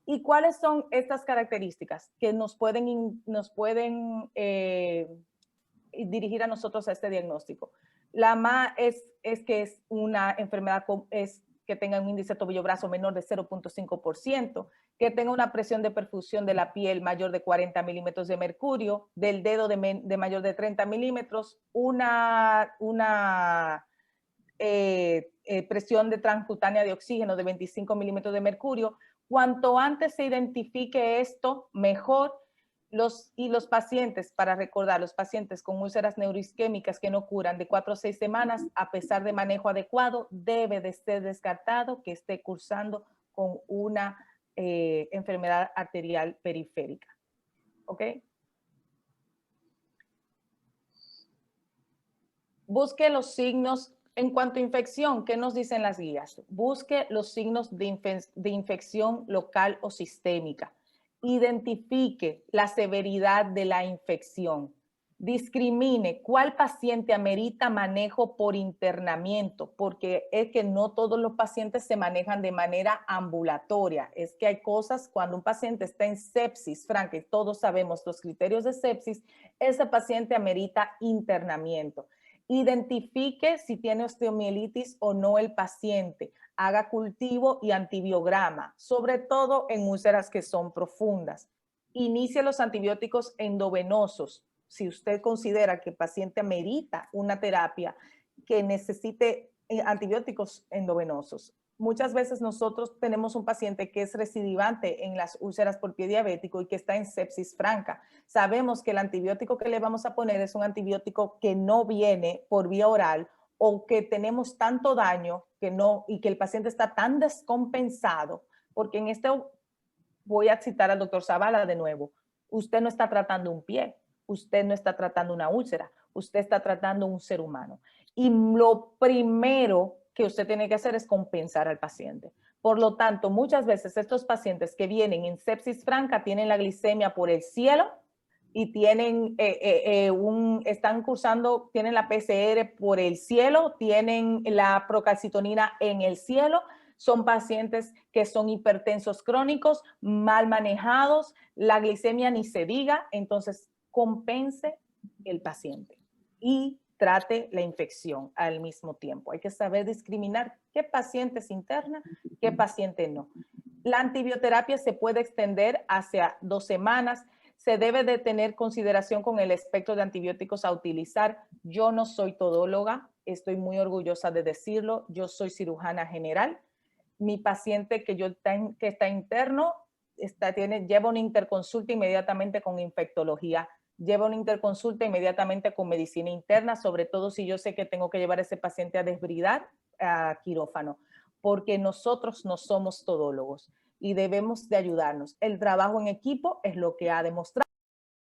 ¿Y cuáles son estas características que nos pueden dirigir a nosotros a este diagnóstico? La más es que es una enfermedad que tenga un índice tobillo-brazo menor de 0.5%, que tenga una presión de perfusión de la piel mayor de 40 milímetros de mercurio, del dedo de mayor de 30 milímetros, una presión de transcutánea de oxígeno de 25 milímetros de mercurio. Cuanto antes se identifique esto, mejor. Los pacientes, para recordar, los pacientes con úlceras neuroisquémicas que no curan de 4 a 6 semanas, a pesar de manejo adecuado, debe de ser descartado que esté cursando con una enfermedad arterial periférica. ¿Ok? Busque los signos. En cuanto a infección, ¿qué nos dicen las guías? Busque los signos de infección local o sistémica. Identifique la severidad de la infección. Discrimine cuál paciente amerita manejo por internamiento, porque es que no todos los pacientes se manejan de manera ambulatoria. Es que hay cosas cuando un paciente está en sepsis, Frank, y todos sabemos los criterios de sepsis, ese paciente amerita internamiento. Identifique si tiene osteomielitis o no el paciente. Haga cultivo y antibiograma, sobre todo en úlceras que son profundas. Inicie los antibióticos endovenosos, si usted considera que el paciente amerita una terapia que necesite antibióticos endovenosos. Muchas veces nosotros tenemos un paciente que es recidivante en las úlceras por pie diabético y que está en sepsis franca. Sabemos que el antibiótico que le vamos a poner es un antibiótico que no viene por vía oral o que tenemos tanto daño que no, y que el paciente está tan descompensado, porque en esto voy a citar al doctor Zavala de nuevo. Usted no está tratando un pie, usted no está tratando una úlcera, usted está tratando un ser humano. Y lo primero que usted tiene que hacer es compensar al paciente. Por lo tanto, muchas veces estos pacientes que vienen en sepsis franca tienen la glicemia por el cielo y tienen están cursando, tienen la PCR por el cielo, tienen la procalcitonina en el cielo. Son pacientes que son hipertensos crónicos, mal manejados, la glicemia ni se diga, entonces compense el paciente y trate la infección al mismo tiempo. Hay que saber discriminar qué paciente se interna, qué paciente no. La antibioterapia se puede extender hacia 2 semanas. Se debe de tener consideración con el espectro de antibióticos a utilizar. Yo no soy todóloga, estoy muy orgullosa de decirlo. Yo soy cirujana general. Mi paciente que está interno lleva una interconsulta inmediatamente con infectología, lleva una interconsulta inmediatamente con medicina interna, sobre todo si yo sé que tengo que llevar a ese paciente a desbridar a quirófano, porque nosotros no somos todólogos y debemos de ayudarnos. El trabajo en equipo es lo que ha demostrado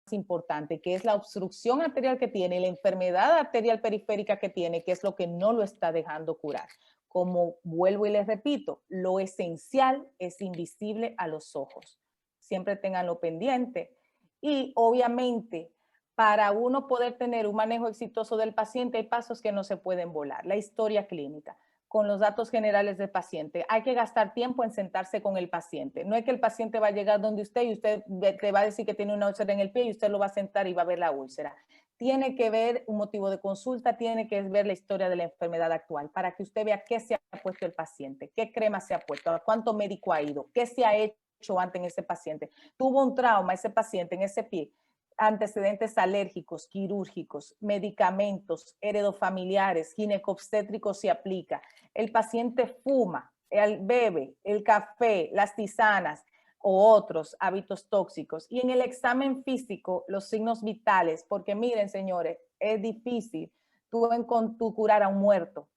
más importante, que es la obstrucción arterial que tiene, la enfermedad arterial periférica que tiene, que es lo que no lo está dejando curar. Como vuelvo y les repito, lo esencial es invisible a los ojos. Siempre tenganlo pendiente. Y obviamente, para uno poder tener un manejo exitoso del paciente, hay pasos que no se pueden volar. La historia clínica, con los datos generales del paciente. Hay que gastar tiempo en sentarse con el paciente. No es que el paciente va a llegar donde usted y usted te va a decir que tiene una úlcera en el pie y usted lo va a sentar y va a ver la úlcera. Tiene que ver un motivo de consulta, tiene que ver la historia de la enfermedad actual para que usted vea qué se ha puesto el paciente, qué crema se ha puesto, a cuánto médico ha ido, qué se ha hecho antes en ese paciente. Tuvo un trauma ese paciente en ese pie, antecedentes alérgicos, quirúrgicos, medicamentos, heredofamiliares, ginecobstétricos se aplica. El paciente fuma, bebe, el café, las tisanas, o otros hábitos tóxicos. Y en el examen físico, los signos vitales, porque miren, señores, es difícil tú curar a un muerto.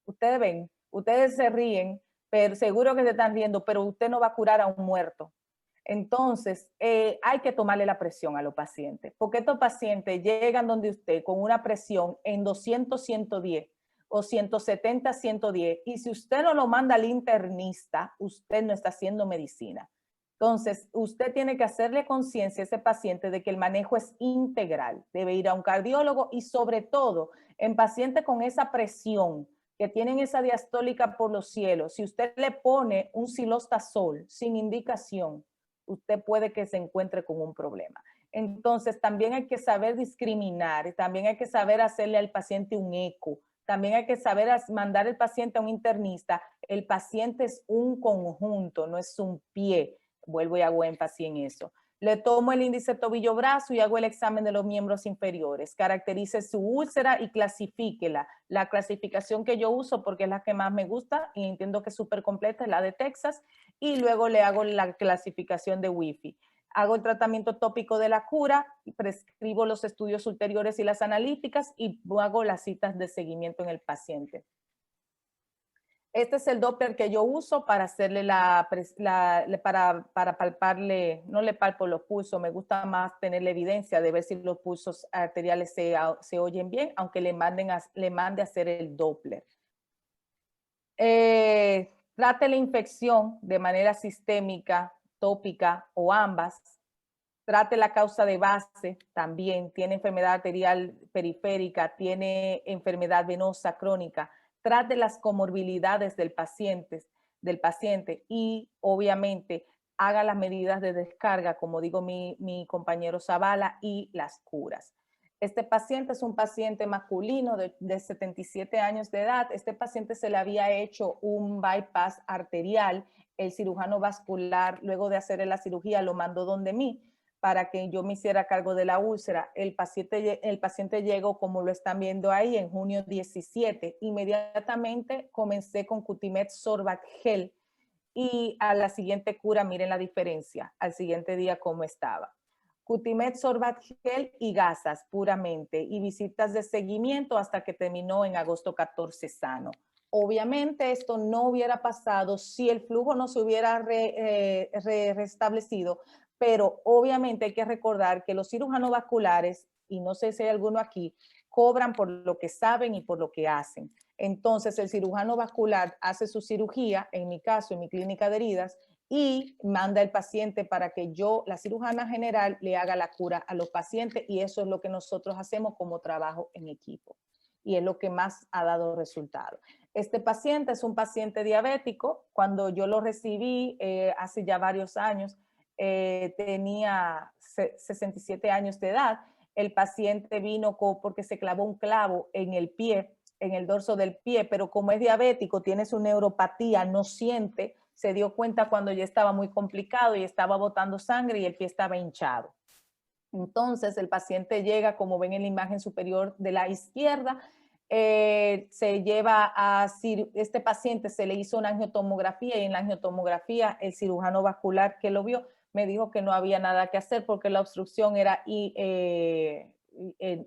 Ustedes ven, ustedes se ríen, pero seguro que se están riendo, pero usted no va a curar a un muerto. Entonces, hay que tomarle la presión a los pacientes, porque estos pacientes llegan donde usted con una presión en 200, 110 o 170, 110, y si usted no lo manda al internista, usted no está haciendo medicina. Entonces, usted tiene que hacerle conciencia a ese paciente de que el manejo es integral. Debe ir a un cardiólogo y sobre todo en pacientes con esa presión que tienen esa diastólica por los cielos, si usted le pone un cilostazol sin indicación, usted puede que se encuentre con un problema. Entonces, también hay que saber discriminar, también hay que saber hacerle al paciente un eco, también hay que saber mandar al paciente a un internista. El paciente es un conjunto, no es un pie. Vuelvo y hago énfasis en eso. Le tomo el índice tobillo-brazo y hago el examen de los miembros inferiores. Caracterice su úlcera y clasifíquela. La clasificación que yo uso, porque es la que más me gusta y entiendo que es súper completa, es la de Texas. Y luego le hago la clasificación de Wi-Fi. Hago el tratamiento tópico de la cura, y prescribo los estudios ulteriores y las analíticas y hago las citas de seguimiento en el paciente. Este es el Doppler que yo uso para hacerle para palparle, no le palpo los pulsos, me gusta más tener la evidencia de ver si los pulsos arteriales se oyen bien, aunque le mande a hacer el Doppler. Trate la infección de manera sistémica, tópica o ambas. Trate la causa de base también, tiene enfermedad arterial periférica, tiene enfermedad venosa crónica. Trate las comorbilidades del paciente y obviamente haga las medidas de descarga, como digo mi compañero Zavala, y las curas. Este paciente es un paciente masculino de 77 años de edad. Este paciente se le había hecho un bypass arterial. El cirujano vascular, luego de hacerle la cirugía, lo mandó donde mí para que yo me hiciera cargo de la úlcera. El paciente llegó, como lo están viendo ahí, en junio 17. Inmediatamente comencé con Cutimed Sorbact Gel y a la siguiente cura, miren la diferencia, al siguiente día cómo estaba. Cutimed Sorbact Gel y gasas puramente y visitas de seguimiento hasta que terminó en agosto 14 sano. Obviamente esto no hubiera pasado si el flujo no se hubiera restablecido, pero obviamente hay que recordar que los cirujanos vasculares, y no sé si hay alguno aquí, cobran por lo que saben y por lo que hacen. Entonces el cirujano vascular hace su cirugía, en mi caso, en mi clínica de heridas, y manda al paciente para que yo, la cirujana general, le haga la cura a los pacientes, y eso es lo que nosotros hacemos como trabajo en equipo. Y es lo que más ha dado resultado. Este paciente es un paciente diabético. Cuando yo lo recibí hace ya varios años, tenía 67 años de edad. El paciente vino porque se clavó un clavo en el pie, en el dorso del pie, pero como es diabético, tiene su neuropatía, no siente, se dio cuenta cuando ya estaba muy complicado y estaba botando sangre y el pie estaba hinchado. Entonces el paciente llega, como ven en la imagen superior de la izquierda, se lleva a, este paciente se le hizo una angiotomografía y en la angiotomografía el cirujano vascular que lo vio me dijo que no había nada que hacer porque la obstrucción era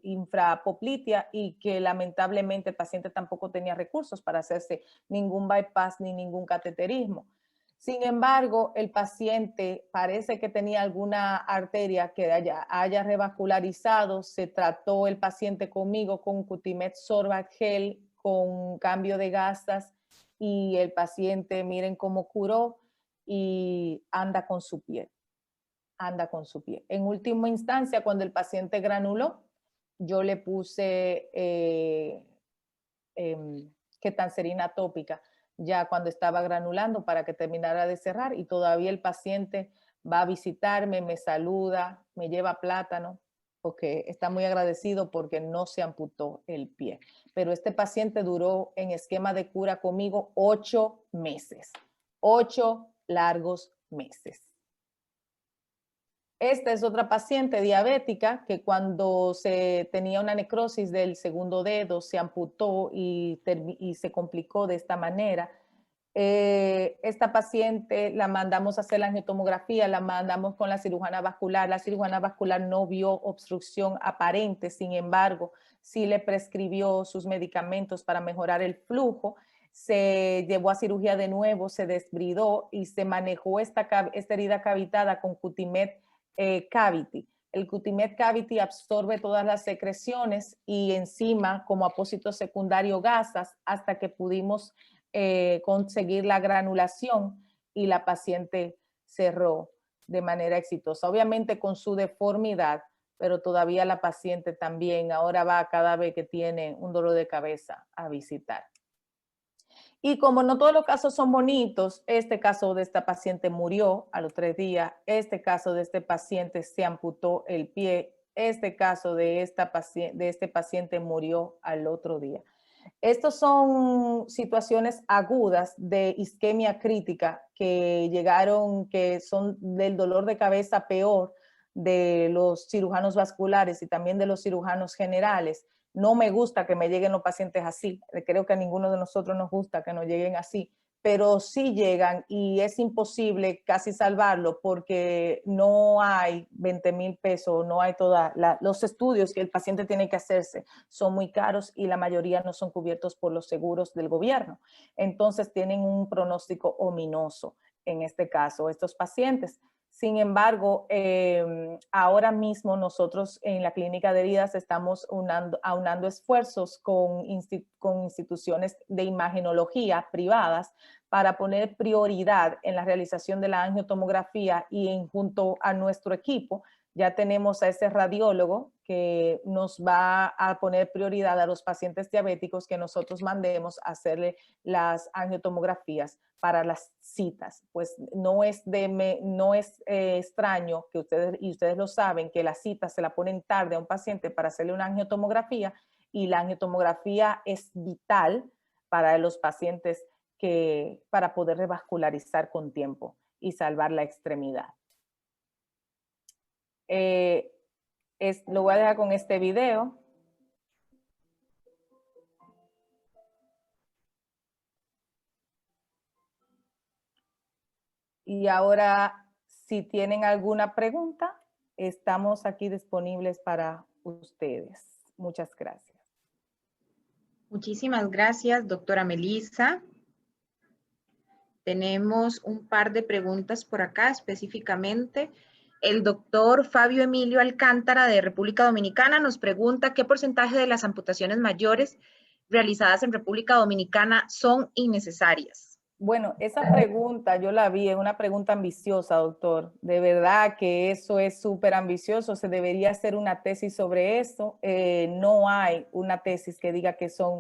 infrapoplitea y que lamentablemente el paciente tampoco tenía recursos para hacerse ningún bypass ni ningún cateterismo. Sin embargo, el paciente parece que tenía alguna arteria que haya revascularizado. Se trató el paciente conmigo con Cutimed Sorbact Gel, con cambio de gasas, y el paciente, miren cómo curó y anda con su pie. Anda con su pie. En última instancia, cuando el paciente granuló, yo le puse ketanserina tópica ya cuando estaba granulando para que terminara de cerrar, y todavía el paciente va a visitarme, me saluda, me lleva plátano, porque está muy agradecido porque no se amputó el pie. Pero este paciente duró en esquema de cura conmigo 8 meses, 8 largos meses. Esta es otra paciente diabética que cuando se tenía una necrosis del segundo dedo se amputó y se complicó de esta manera. Esta paciente la mandamos a hacer la angiotomografía, la mandamos con la cirujana vascular. La cirujana vascular no vio obstrucción aparente, sin embargo, sí le prescribió sus medicamentos para mejorar el flujo. Se llevó a cirugía de nuevo, se desbridó y se manejó esta herida cavitada con Cutimed Cavity. El Cutimed Cavity absorbe todas las secreciones y encima, como apósito secundario, gasas, hasta que pudimos conseguir la granulación y la paciente cerró de manera exitosa. Obviamente con su deformidad, pero todavía la paciente también ahora va cada vez que tiene un dolor de cabeza a visitar. Y como no todos los casos son bonitos, este caso de esta paciente murió a los 3 días, este caso de este paciente se amputó el pie, este caso de este paciente murió al otro día. Estos son situaciones agudas de isquemia crítica que llegaron, que son del dolor de cabeza peor de los cirujanos vasculares y también de los cirujanos generales. No me gusta que me lleguen los pacientes así, creo que a ninguno de nosotros nos gusta que nos lleguen así, pero sí llegan y es imposible casi salvarlo porque no hay 20,000 pesos, no hay los estudios que el paciente tiene que hacerse, son muy caros y la mayoría no son cubiertos por los seguros del gobierno. Entonces tienen un pronóstico ominoso en este caso, estos pacientes. Sin embargo, ahora mismo nosotros en la clínica de heridas estamos aunando esfuerzos con instituciones de imagenología privadas para poner prioridad en la realización de la angiotomografía y junto a nuestro equipo ya tenemos a ese radiólogo que nos va a poner prioridad a los pacientes diabéticos que nosotros mandemos a hacerle las angiotomografías para las citas. Pues no es extraño que ustedes lo saben, que las citas se la ponen tarde a un paciente para hacerle una angiotomografía, y la angiotomografía es vital para los pacientes para poder revascularizar con tiempo y salvar la extremidad. Lo voy a dejar con este video. Y ahora, si tienen alguna pregunta, estamos aquí disponibles para ustedes. Muchas gracias. Muchísimas gracias, doctora Melissa. Tenemos un par de preguntas por acá específicamente. El doctor Fabio Emilio Alcántara de República Dominicana nos pregunta qué porcentaje de las amputaciones mayores realizadas en República Dominicana son innecesarias. Bueno, esa pregunta yo la vi, es una pregunta ambiciosa, doctor. De verdad que eso es súper ambicioso, se debería hacer una tesis sobre eso. No hay una tesis que diga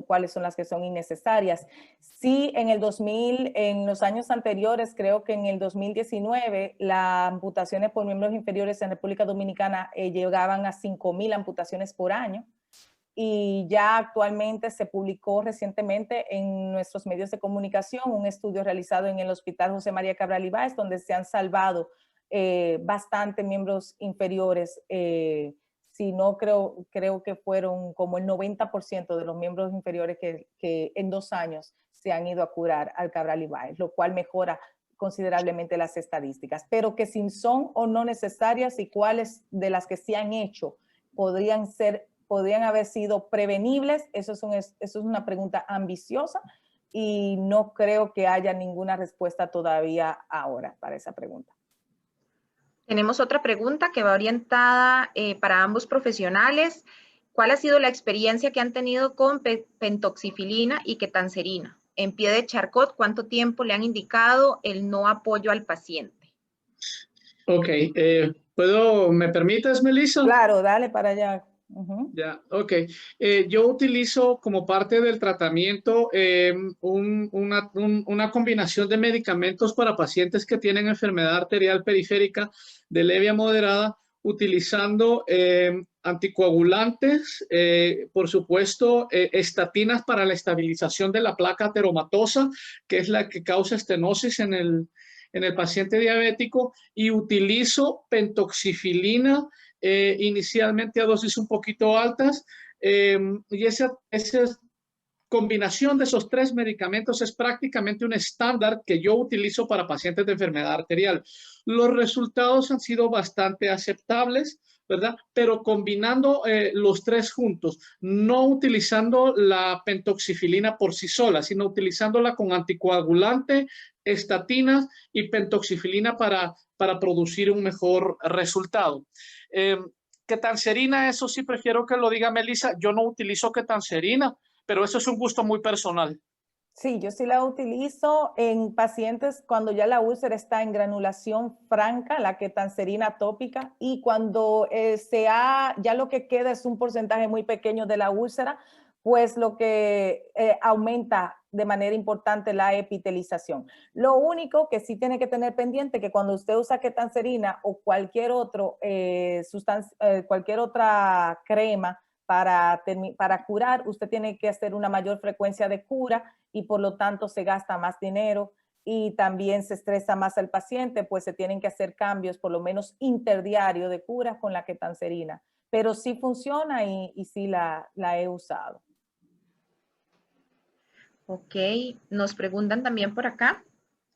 cuáles son las que son innecesarias. Sí, en el 2000, en los años anteriores, creo que en el 2019, las amputaciones por miembros inferiores en República Dominicana llegaban a 5.000 amputaciones por año. Y ya actualmente se publicó recientemente en nuestros medios de comunicación un estudio realizado en el Hospital José María Cabral Ibáez, donde se han salvado bastante miembros inferiores. Si no, creo que fueron como el 90% de los miembros inferiores que en 2 años se han ido a curar al Cabral Ibáez, lo cual mejora considerablemente las estadísticas. Pero que si son o no necesarias y cuáles de las que se han hecho podrían haber sido prevenibles, eso es una pregunta ambiciosa y no creo que haya ninguna respuesta todavía ahora para esa pregunta. Tenemos otra pregunta que va orientada para ambos profesionales. ¿Cuál ha sido la experiencia que han tenido con pentoxifilina y ketanserina? En pie de Charcot, ¿cuánto tiempo le han indicado el no apoyo al paciente? Ok, ¿me permites, Melissa? Claro, dale para allá. Ya, ok. Yo utilizo como parte del tratamiento una combinación de medicamentos para pacientes que tienen enfermedad arterial periférica de leve a moderada, utilizando anticoagulantes, por supuesto, estatinas para la estabilización de la placa ateromatosa, que es la que causa estenosis en el paciente diabético, y utilizo pentoxifilina inicialmente a dosis un poquito altas, y esa combinación de esos 3 medicamentos es prácticamente un estándar que yo utilizo para pacientes de enfermedad arterial. Los resultados han sido bastante aceptables, ¿verdad? Pero combinando los 3 juntos, no utilizando la pentoxifilina por sí sola, sino utilizándola con anticoagulante, estatinas y pentoxifilina para producir un mejor resultado. Ketanserina, eso sí prefiero que lo diga Melissa. Yo no utilizo ketanserina, pero eso es un gusto muy personal. Sí, yo sí la utilizo en pacientes cuando ya la úlcera está en granulación franca, la ketanserina tópica, y cuando ya lo que queda es un porcentaje muy pequeño de la úlcera, pues lo que aumenta de manera importante la epitelización. Lo único que sí tiene que tener pendiente que cuando usted usa ketanserina o cualquier otra crema para curar, usted tiene que hacer una mayor frecuencia de cura y por lo tanto se gasta más dinero y también se estresa más al paciente, pues se tienen que hacer cambios por lo menos interdiario de cura con la ketanserina. Pero sí funciona y sí la he usado. Ok, nos preguntan también por acá,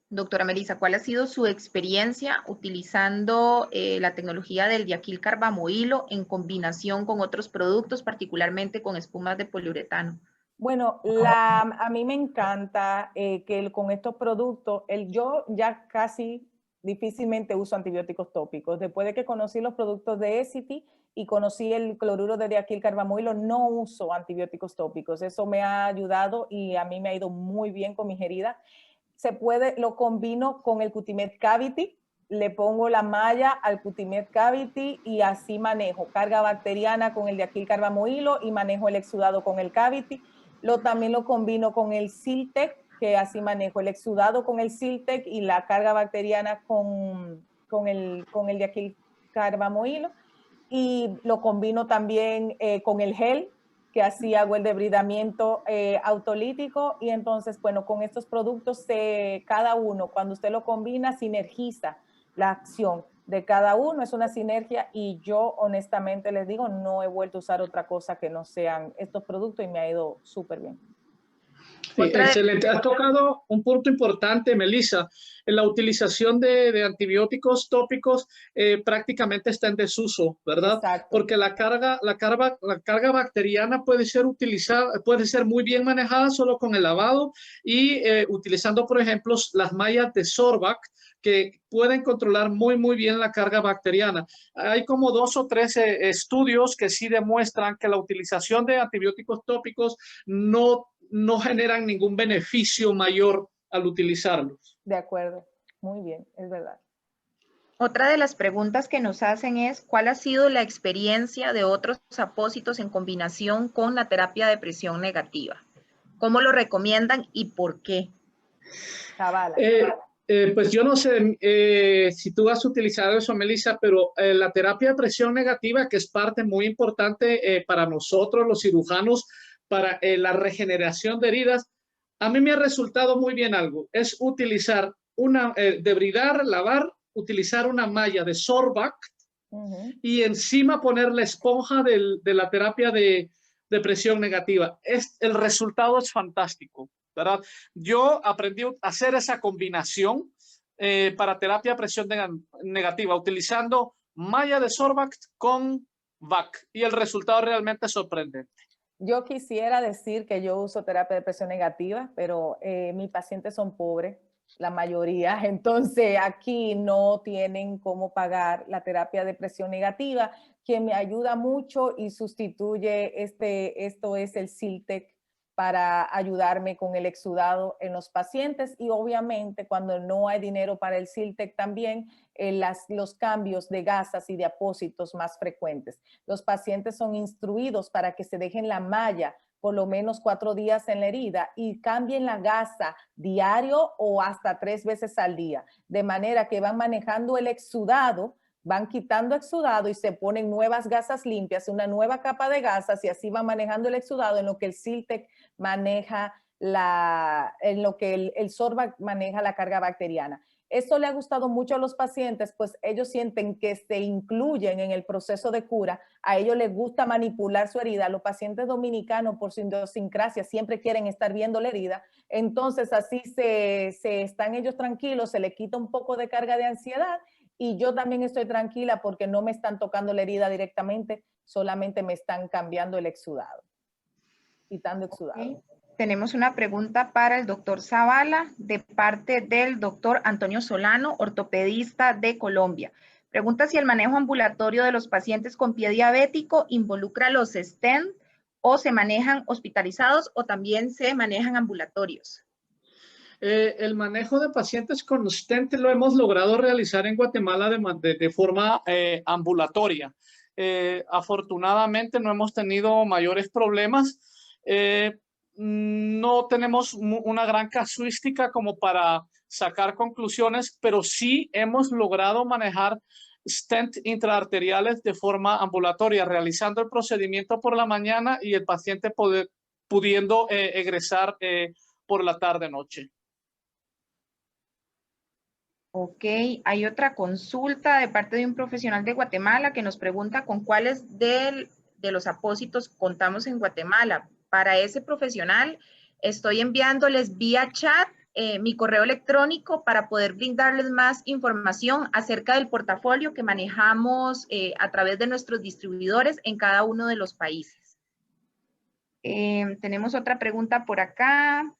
doctora Melissa, ¿cuál ha sido su experiencia utilizando la tecnología del diacilcarbamoilo en combinación con otros productos, particularmente con espumas de poliuretano? Bueno, a mí me encanta que con estos productos, yo ya casi difícilmente uso antibióticos tópicos. Después de que conocí los productos de Essity y conocí el cloruro de diacilcarbamoilo, no uso antibióticos tópicos. Eso me ha ayudado y a mí me ha ido muy bien con mis heridas. Lo combino con el Cutimed Cavity, le pongo la malla al Cutimed Cavity y así manejo carga bacteriana con el diacilcarbamoilo y manejo el exudado con el Cavity. También lo combino con el Siltec, que así manejo el exudado con el Siltec y la carga bacteriana con el diacilcarbamoilo. Y lo combino también con el gel, que así hago el debridamiento autolítico. Y entonces, bueno, con estos productos, cada uno, cuando usted lo combina, sinergiza la acción de cada uno, es una sinergia y yo honestamente les digo, no he vuelto a usar otra cosa que no sean estos productos y me ha ido súper bien. Sí, excelente. Has tocado un punto importante, Melissa. La utilización de antibióticos tópicos prácticamente está en desuso, ¿verdad? Exacto. Porque la carga bacteriana puede ser utilizada, puede ser muy bien manejada solo con el lavado y utilizando, por ejemplo, las mallas de Sorbac, que pueden controlar muy bien la carga bacteriana. Hay como 2 o 3 estudios que sí demuestran que la utilización de antibióticos tópicos no generan ningún beneficio mayor al utilizarlos. De acuerdo, muy bien, es verdad. Otra de las preguntas que nos hacen es, ¿cuál ha sido la experiencia de otros apósitos en combinación con la terapia de presión negativa? ¿Cómo lo recomiendan y por qué? Zavala. Pues yo no sé si tú has utilizado eso, Melissa, pero la terapia de presión negativa, que es parte muy importante para nosotros los cirujanos, para la regeneración de heridas, a mí me ha resultado muy bien algo. Es utilizar debridar, lavar, utilizar una malla de Sorbac y encima poner la esponja de la terapia de presión negativa. El resultado es fantástico, ¿verdad? Yo aprendí a hacer esa combinación para terapia de presión negativa, utilizando malla de Sorbac con VAC y el resultado realmente es sorprendente. Yo quisiera decir que yo uso terapia de presión negativa, pero mis pacientes son pobres, la mayoría, entonces aquí no tienen cómo pagar la terapia de presión negativa, que me ayuda mucho y sustituye esto es el Zyrtec para ayudarme con el exudado en los pacientes y obviamente cuando no hay dinero para el Zyrtec también los cambios de gasas y de apósitos más frecuentes. Los pacientes son instruidos para que se dejen la malla por lo menos 4 días en la herida y cambien la gasa diario o hasta 3 veces al día, de manera que van manejando el exudado, van quitando exudado y se ponen nuevas gasas limpias, una nueva capa de gasas y así van manejando el exudado en lo que el Zyrtec maneja en lo que el Sorbac maneja la carga bacteriana. Eso le ha gustado mucho a los pacientes, pues ellos sienten que se incluyen en el proceso de cura, a ellos les gusta manipular su herida, los pacientes dominicanos por su idiosincrasia siempre quieren estar viendo la herida, entonces así se están ellos tranquilos, se les quita un poco de carga de ansiedad y yo también estoy tranquila porque no me están tocando la herida directamente, solamente me están cambiando el exudado, quitando exudado. Okay. Tenemos una pregunta para el doctor Zavala de parte del doctor Antonio Solano, ortopedista de Colombia. Pregunta si el manejo ambulatorio de los pacientes con pie diabético involucra los stent o se manejan hospitalizados o también se manejan ambulatorios. El manejo de pacientes con stent lo hemos logrado realizar en Guatemala de forma ambulatoria. Afortunadamente no hemos tenido mayores problemas. No tenemos una gran casuística como para sacar conclusiones, pero sí hemos logrado manejar stent intraarteriales de forma ambulatoria, realizando el procedimiento por la mañana y el paciente pudiendo egresar por la tarde-noche. Ok, hay otra consulta de parte de un profesional de Guatemala que nos pregunta con cuáles de los apósitos contamos en Guatemala. Para ese profesional estoy enviándoles vía chat mi correo electrónico para poder brindarles más información acerca del portafolio que manejamos a través de nuestros distribuidores en cada uno de los países. Tenemos otra pregunta por acá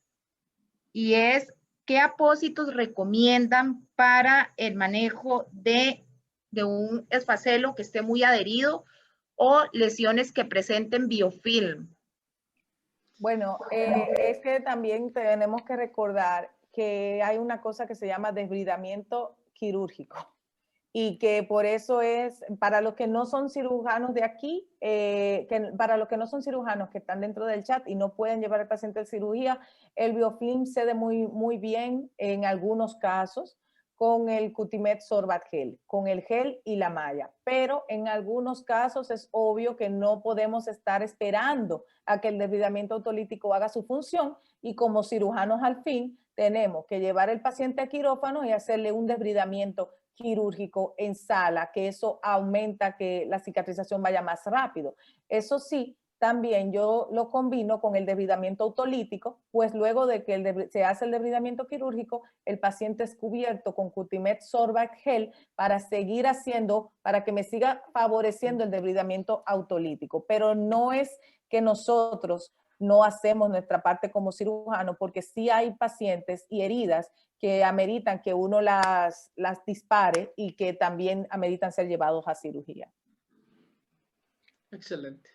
y es, ¿qué apósitos recomiendan para el manejo de un esfacelo que esté muy adherido o lesiones que presenten biofilm? Bueno, es que también tenemos que recordar que hay una cosa que se llama desbridamiento quirúrgico y que por eso es, para los que no son cirujanos de aquí, para los que no son cirujanos que están dentro del chat y no pueden llevar al paciente a cirugía, el biofilm cede muy bien en algunos casos con el Cutimed Sorbac Gel, con el gel y la malla. Pero en algunos casos es obvio que no podemos estar esperando a que el desbridamiento autolítico haga su función y como cirujanos al fin tenemos que llevar al paciente a quirófano y hacerle un desbridamiento quirúrgico en sala, que eso aumenta que la cicatrización vaya más rápido. Eso sí, también yo lo combino con el debridamiento autolítico, pues luego de que se hace el debridamiento quirúrgico, el paciente es cubierto con Cutimed Sorbact Gel para seguir haciendo, para que me siga favoreciendo el debridamiento autolítico. Pero no es que nosotros no hacemos nuestra parte como cirujano, porque sí hay pacientes y heridas que ameritan que uno las dispare y que también ameritan ser llevados a cirugía. Excelente.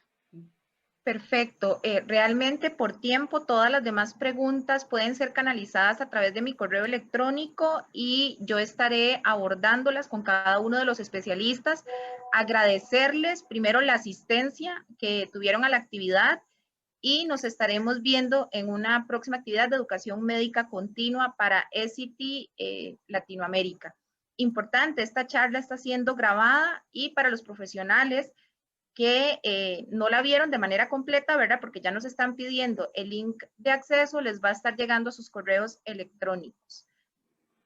Perfecto. Realmente por tiempo todas las demás preguntas pueden ser canalizadas a través de mi correo electrónico y yo estaré abordándolas con cada uno de los especialistas. Agradecerles primero la asistencia que tuvieron a la actividad y nos estaremos viendo en una próxima actividad de educación médica continua para ECT Latinoamérica. Importante, esta charla está siendo grabada y para los profesionales que no la vieron de manera completa, ¿verdad? Porque ya nos están pidiendo el link de acceso, les va a estar llegando a sus correos electrónicos.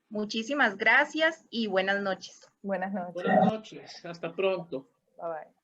Muchísimas gracias y buenas noches. Buenas noches. Buenas noches. Hasta pronto. Bye bye.